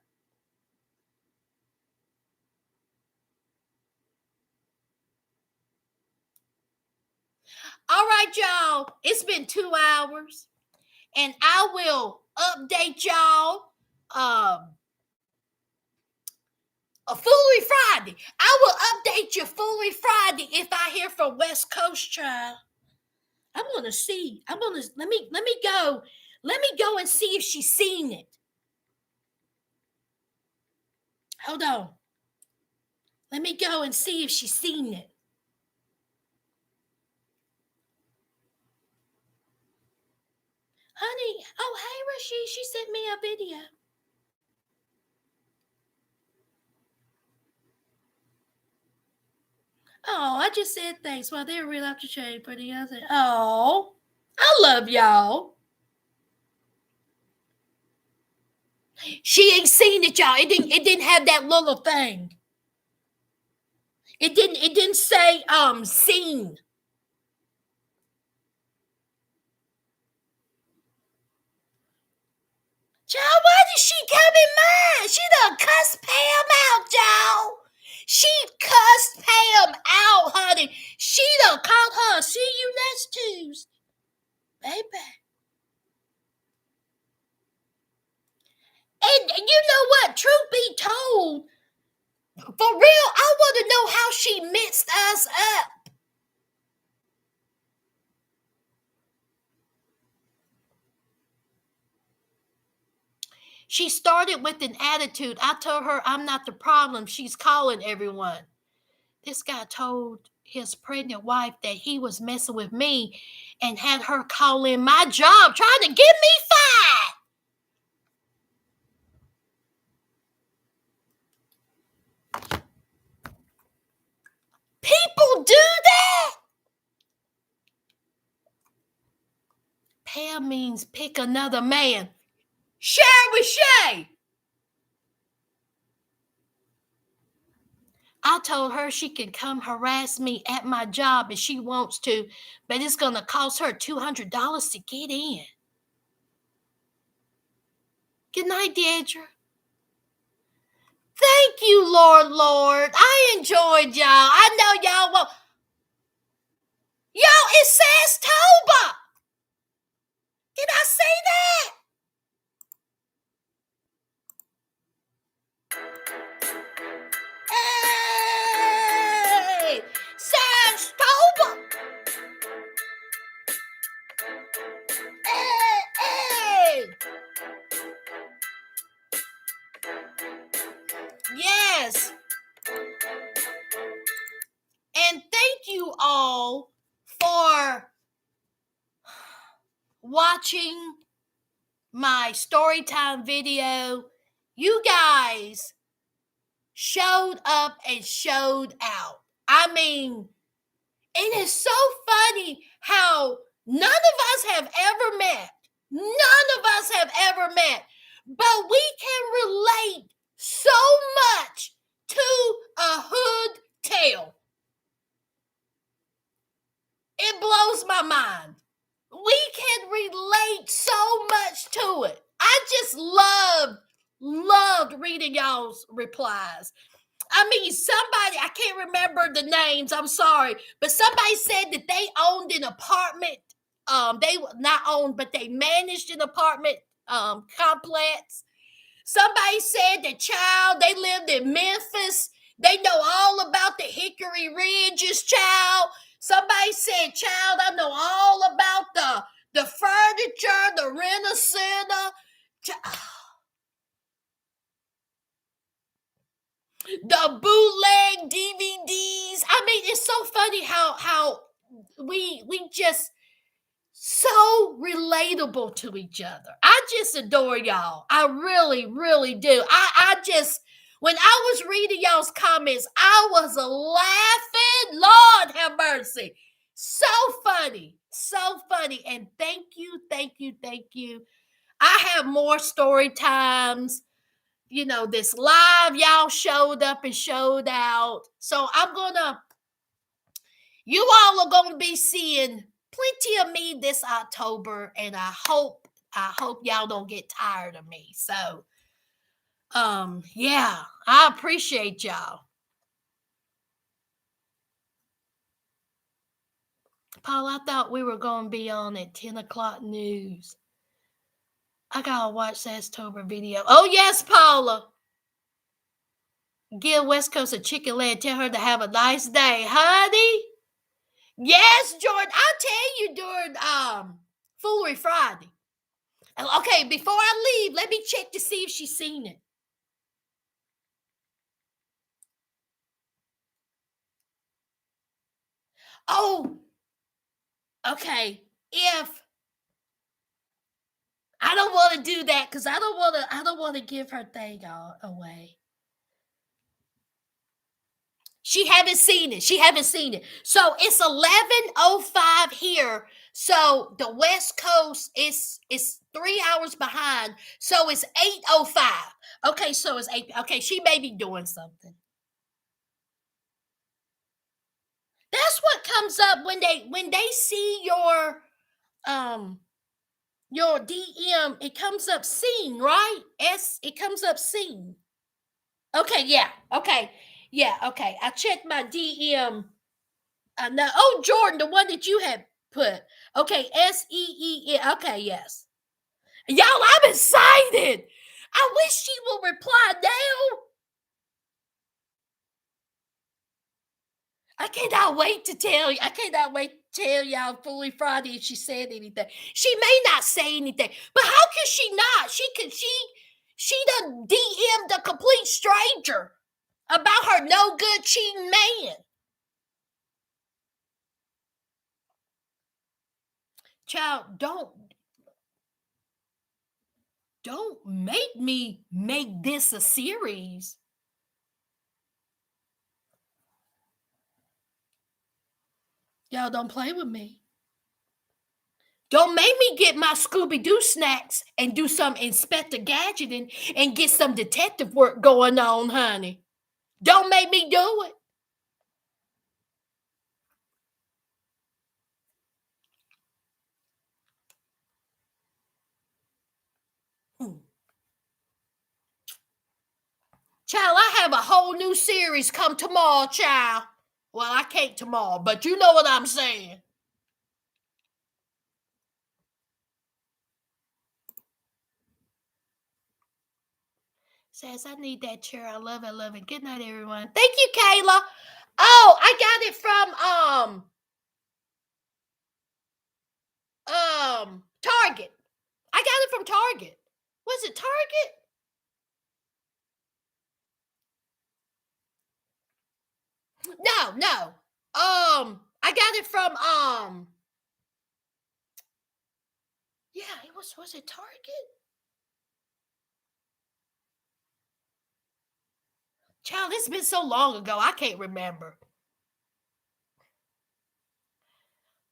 All right, y'all. It's been 2 hours, and I will update y'all a Foolery Friday. I will update you Foolery Friday if I hear from West Coast, child. I'm gonna see. Let me go. Let me go and see if she's seen it. Hold on. Let me go and see if she's seen it. Honey, oh, hey, Rashid, she sent me a video. Oh, I just said thanks. Well, they're real after trade for the other. Oh, I love y'all. She ain't seen it, y'all. It didn't have that little thing. It didn't say seen. Y'all, why did she come in mine? She done cussed Pam out, y'all. She cussed Pam out, honey. She done called her. See you next Tuesday. Baby. And you know what? Truth be told, for real, I want to know how she mixed us up. She started with an attitude. I told her I'm not the problem. She's calling everyone. This guy told his pregnant wife that he was messing with me and had her call in my job trying to get me fired. People do that? Pam means pick another man. Share with Shay. I told her she can come harass me at my job if she wants to, but it's going to cost her $200 to get in. Good night, Deidre. Thank you, Lord. I enjoyed y'all. I know y'all will. Yo, it says Toba. Did I say that? Hey, says Toba. Hey. Yes. And thank you all for watching my story time video. You guys showed up and showed out. I mean, it is so funny how none of us have ever met. None of us have ever met. But we can relate so much to a hood tale. It blows my mind. We can relate so much to it. I just loved reading y'all's replies. I mean, somebody, I can't remember the names, I'm sorry, but somebody said that they owned an apartment. They not owned, but they managed an apartment complex. Somebody said that, child, they lived in Memphis. They know all about the Hickory Ridges, child. Somebody said, child, I know all about the furniture, the renter center. The bootleg DVDs. I mean, it's so funny how we just so relatable to each other. I just adore y'all. I really do. I just, when I was reading y'all's comments, I was laughing. Lord have mercy. So funny. And thank you. I have more story times. You know, this live, y'all showed up and showed out. So you all are going to be seeing plenty of me this October, and I hope y'all don't get tired of me. So, yeah, I appreciate y'all. Paul, I thought we were going to be on at 10 o'clock news. I got to watch the October video. Oh, yes, Paula. Give West Coast a chicken leg. Tell her to have a nice day, honey. Yes, Jordan. I'll tell you during Foolery Friday. Okay, before I leave, let me check to see if she's seen it. Oh, okay. If I don't want to do that because I don't want to give her thing away. She haven't seen it. She haven't seen it. So it's 11:05 here. So the West Coast is 3 hours behind. So it's 8:05. Okay, so it's 8. Okay, she may be doing something. That's what comes up when they see um your DM. It comes up seen, right? It comes up seen. Okay, yeah. Okay. Yeah, okay. I checked my DM. No, oh, Jordan, the one that you had put. Okay, SEE. Okay, yes. Y'all, I'm excited. I wish she will reply now. I cannot wait to tell you. I cannot wait to tell y'all fully Friday if she said anything. She may not say anything, but how can she not? She done DM'd a complete stranger about her no good cheating man. Child, don't make me make this a series. Y'all don't play with me. Don't make me get my Scooby Doo snacks and do some Inspector Gadgeting and get some detective work going on, honey. Don't make me do it. Hmm. Child, I have a whole new series come tomorrow, child. Well, I can't tomorrow, but you know what I'm saying. Says, I need that chair. I love it. I love it. Good night, everyone. Thank you, Kayla. Oh, I got it from Target. I got it from Target. Was it Target? No, no. I got it from yeah, was it Target? Child, it's been so long ago, I can't remember.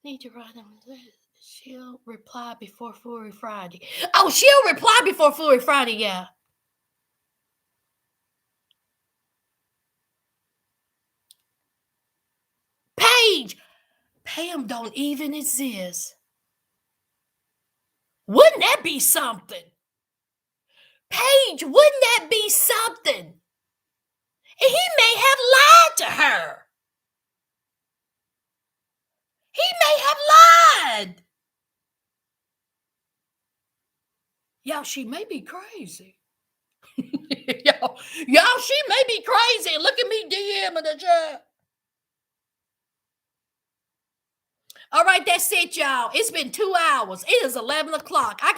Need to write them. She'll reply before Furry Friday. Oh, she'll reply before Furry Friday, yeah. Paige! Pam don't even exist. Wouldn't that be something? Paige, wouldn't that be something? And he may have lied to her. He may have lied. Y'all, she may be crazy. y'all, she may be crazy. Look at me DMing the child. All right, that's it, y'all. It's been 2 hours. It is 11 o'clock. I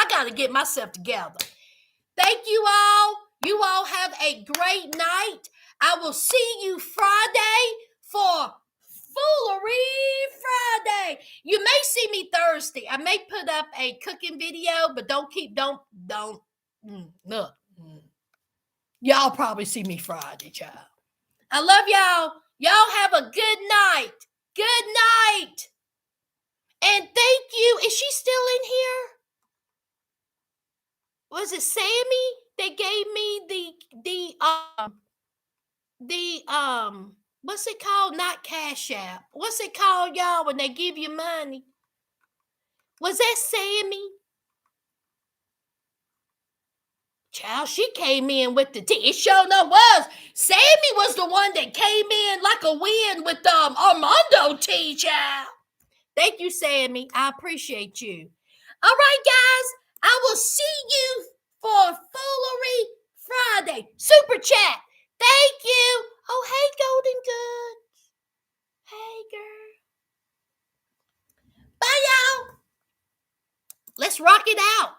got to get myself together. Thank you all. You all have a great night. I will see you Friday for Foolery Friday. You may see me Thursday. I may put up a cooking video, but don't. Look. Y'all probably see me Friday, child. I love y'all. Y'all have a good night. Good night. And thank you. Is she still in here? Was it Sammy that gave me the what's it called? Not Cash App. What's it called, y'all, when they give you money? Was that Sammy? Child, she came in with the tea. It sure no was. Sammy was the one that came in like a wind with Armando tea, child. Thank you, Sammy. I appreciate you. All right, guys. I will see you for Foolery Friday. Super chat. Thank you. Oh, hey, Golden Good. Hey, girl. Bye, y'all. Let's rock it out.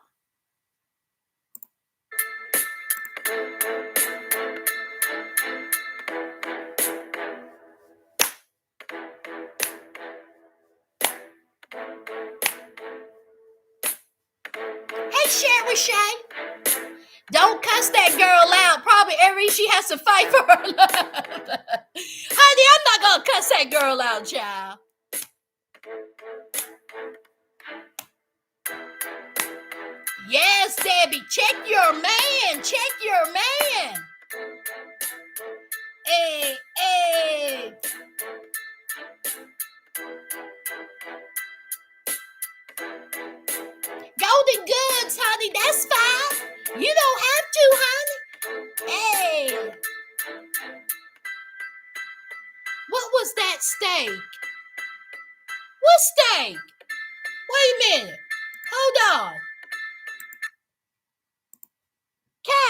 Sherry Shay. Don't cuss that girl out. Probably every she has to fight for her love. Honey, I'm not gonna cuss that girl out, child. Yes, Debbie, check your man. Check your man. Hey, hey. Golden goods, honey. That's fine. You don't have to, honey. Hey. What was that steak? What steak? Wait a minute. Hold on.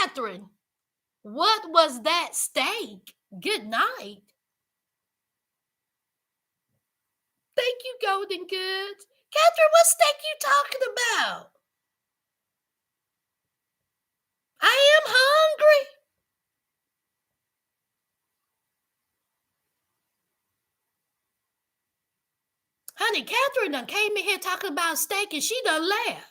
Catherine, what was that steak? Good night. Thank you, Golden Goods. Catherine, what steak you talking about? I am hungry. Honey, Catherine done came in here talking about steak and she done laughed.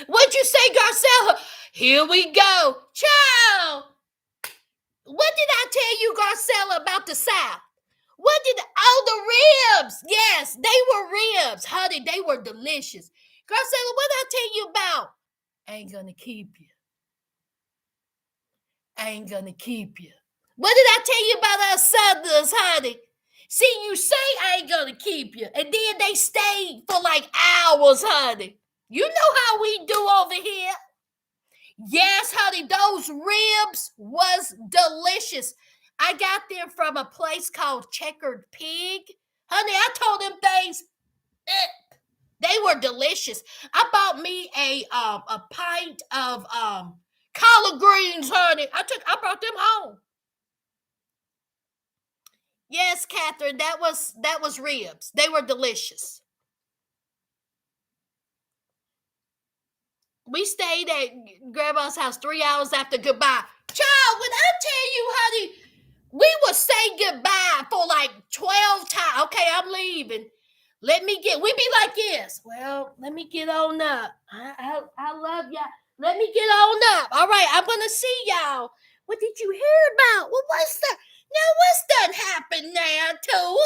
What'd you say, Garcella? Here we go. Child. What did I tell you, Garcella, about the South? What did the ribs? Yes, they were ribs. Honey, they were delicious. Garcella, what did I tell you about? I ain't gonna keep you. I ain't gonna keep you. What did I tell you about us Southerners, honey? See, you say I ain't gonna keep you, and then they stayed for like hours, honey. You know how we do over here. Yes, honey, those ribs was delicious. I got them from a place called Checkered Pig. Honey, I told them things. They were delicious. I bought me a pint of collard greens, honey. I brought them home. Yes, Catherine, that was ribs. They were delicious. We stayed at Grandma's house 3 hours after goodbye. Child, when I tell you, honey, we would say goodbye for like 12 times. Okay, I'm leaving. We be like this. Well, let me get on up. I love y'all. Let me get on up. All right, I'm going to see y'all. What did you hear about? Well, what's that? Now, what's done happened now, too?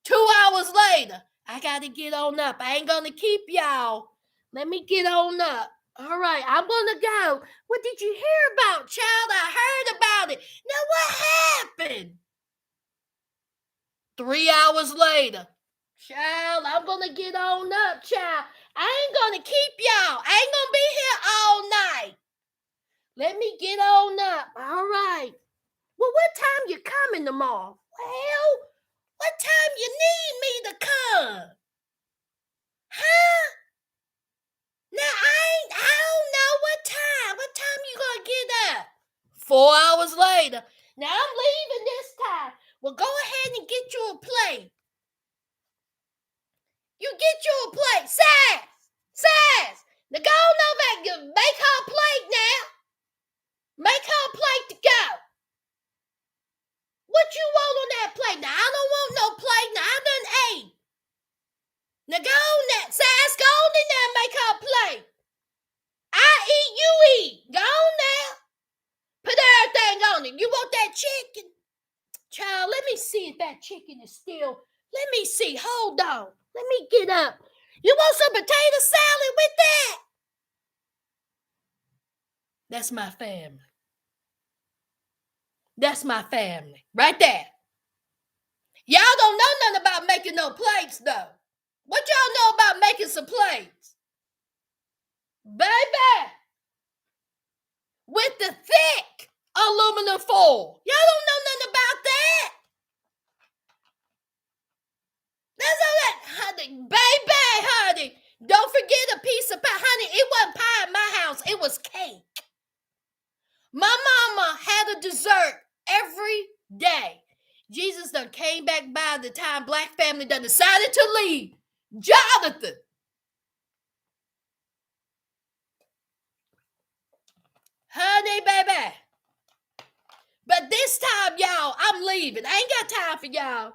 2 hours later, I got to get on up. I ain't going to keep y'all. Let me get on up. All right, I'm going to go. What did you hear about, child? I heard about it. Now, what happened? 3 hours later. Child, I'm going to get on up, child. I ain't going to keep y'all. I ain't going to be here all night. Let me get on up. All right. Well, what time you coming tomorrow? Well, what time you need me to come? Huh? Now, I don't know what time. What time you going to get up? 4 hours later. Now, I'm leaving this time. Well, go ahead and get you a plate. You get you a plate. Sass. Now, go on over and make her a plate now. Make her a plate to go. What you want on that plate? Now, I don't want no plate. Now, I done ate. Now, go on that. Sass, go on in there and make her a plate. I eat, you eat. Go on now. Put everything on it. You want that chicken? Child, let me see if that chicken is still. Let me see. Hold on. Let me get up. You want some potato salad with that? That's my family. That's my family. Right there. Y'all don't know nothing about making no plates, though. What y'all know about making some plates? Baby. With the thick aluminum foil. Y'all don't know nothing about that. That's all that, honey. Baby, honey. Don't forget a piece of pie. Honey, it wasn't pie in my house. It was cake. My mama had a dessert every day. Jesus done came back by the time Black family done decided to leave. Jonathan. Honey, baby. But this time, y'all, I'm leaving. I ain't got time for y'all.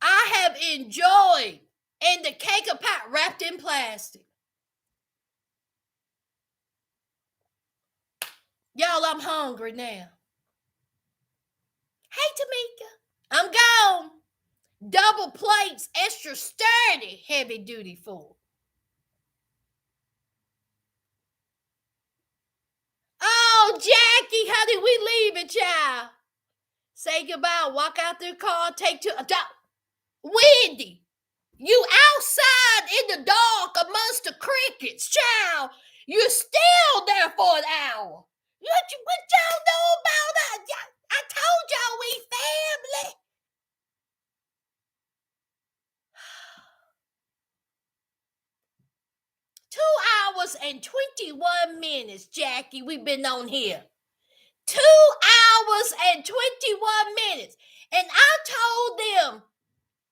I have enjoyed. And the cake of pie wrapped in plastic. Y'all, I'm hungry now. Hey, Tamika. I'm gone. Double plates, extra sturdy, heavy duty full. Oh, Jackie, how did we leave it, child? Say goodbye, walk out the car, take two. Wendy, you outside in the dark amongst the crickets, child. You're still there for an hour. What y'all know about that? I told y'all we family. 2 hours and 21 minutes, Jackie, we've been on here. 2 hours and 21 minutes. And I told them,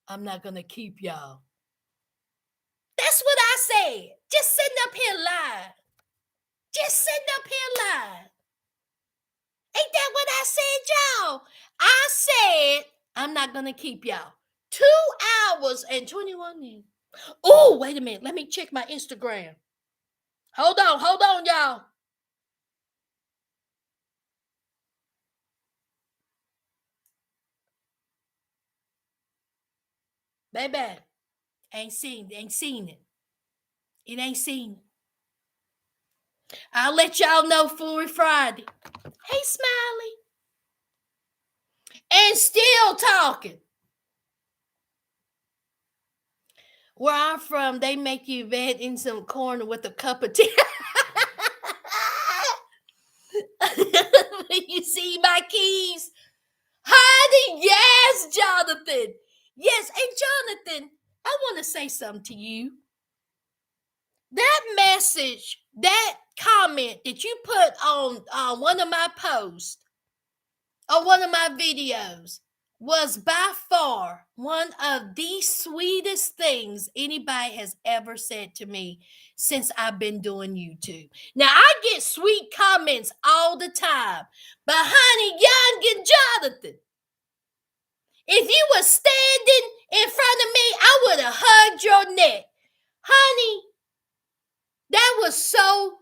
I'm not going to keep y'all. That's what I said. Just sitting up here live. Just sitting up here live. Ain't that what I said, y'all? I said, I'm not going to keep y'all. 2 hours and 21 minutes. Oh, wait a minute. Let me check my Instagram. Hold on, y'all. Baby, ain't seen it. It ain't seen it. I'll let y'all know for Friday. Hey, Smiley. And still talking. Where I'm from, they make you bed in some corner with a cup of tea. You see my keys? Honey, yes, Jonathan. Yes, and Jonathan, I want to say something to you. That message, that comment that you put on one of my posts or one of my videos was by far one of the sweetest things anybody has ever said to me since I've been doing YouTube. Now, I get sweet comments all the time, but honey, Young and Jonathan, if you were standing in front of me, I would have hugged your neck. Honey, that was so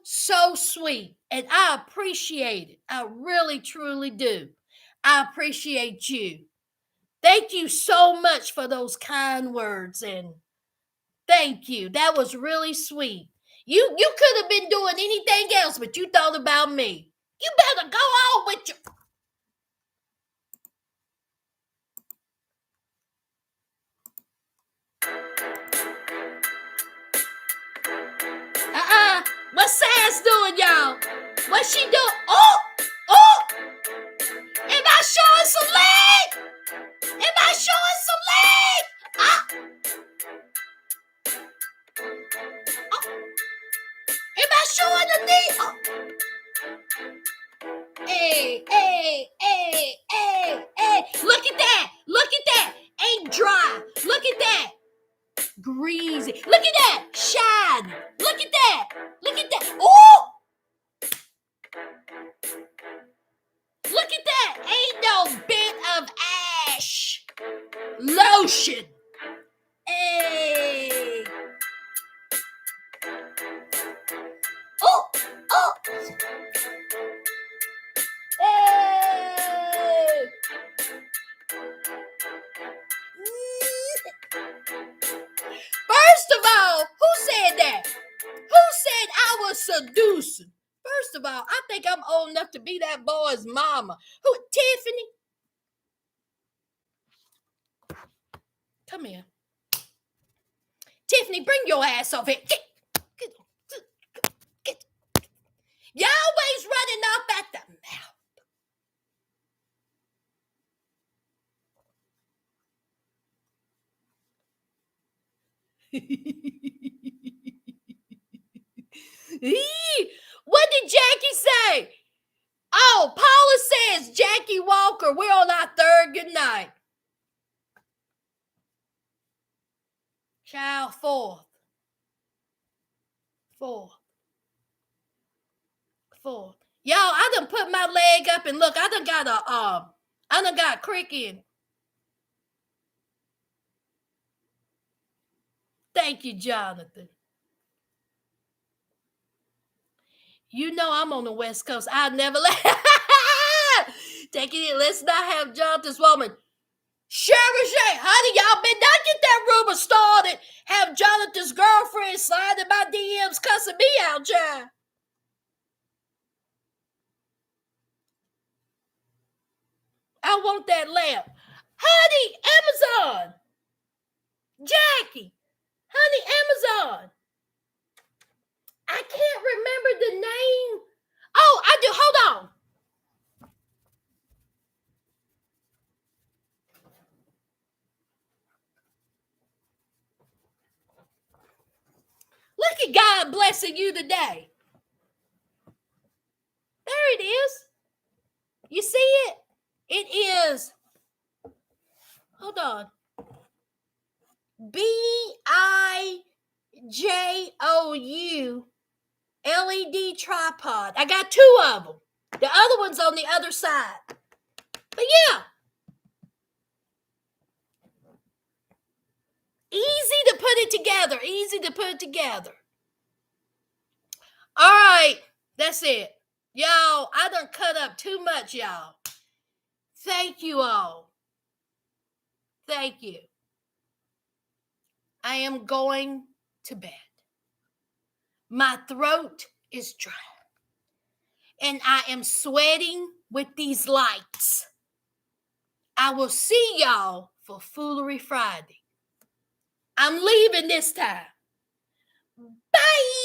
sweet. And I appreciate it. I really, truly do. I appreciate you. Thank you so much for those kind words. And thank you. That was really sweet. You could have been doing anything else, but you thought about me. You better go on with your... What's Sass doing, y'all? What's she doing? Oh! Am I showing some leg? Am I showing some leg? Ah! Oh. Am I showing the knee? Oh. Hey. Look at that. Ain't dry. Look at that. Greasy. Look at that. Shine. Look at that. Oh! Look at that. Ain't no bit of ash. Lotion. Hey. Oh. Hey. First of all, who said that? Who said I was seducing? First of all, I think I'm old enough to be that boy's mama. Who? Tiffany? Come here. Tiffany, bring your ass over here. Get. You're always running off at the mouth. What did Jackie say? Oh, Paula says, Jackie Walker, we're on our third good night. Child, fourth. Y'all, I done put my leg up and look, I done got crick in. Thank you, Jonathan. You know I'm on the West Coast. I'll never let take it in. Let's not have Jonathan's woman. Sherry Shay, honey, y'all better not get that rumor started. Have Jonathan's girlfriend sliding my DMs cussing me out, child. I want that lamp. Honey, Amazon. Jackie, honey, Amazon. I can't remember the name. Oh, I do. Hold on. Look at God blessing you today. There it is. You see it? It is. Hold on. BIJOU LED tripod. I got 2 of them. The other one's on the other side. But yeah. Easy to put it together. Easy to put it together. All right. That's it. Y'all, I done cut up too much, y'all. Thank you all. Thank you. I am going to bed. My throat is dry. And I am sweating with these lights. I will see y'all for Foolery Friday. I'm leaving this time. Bye.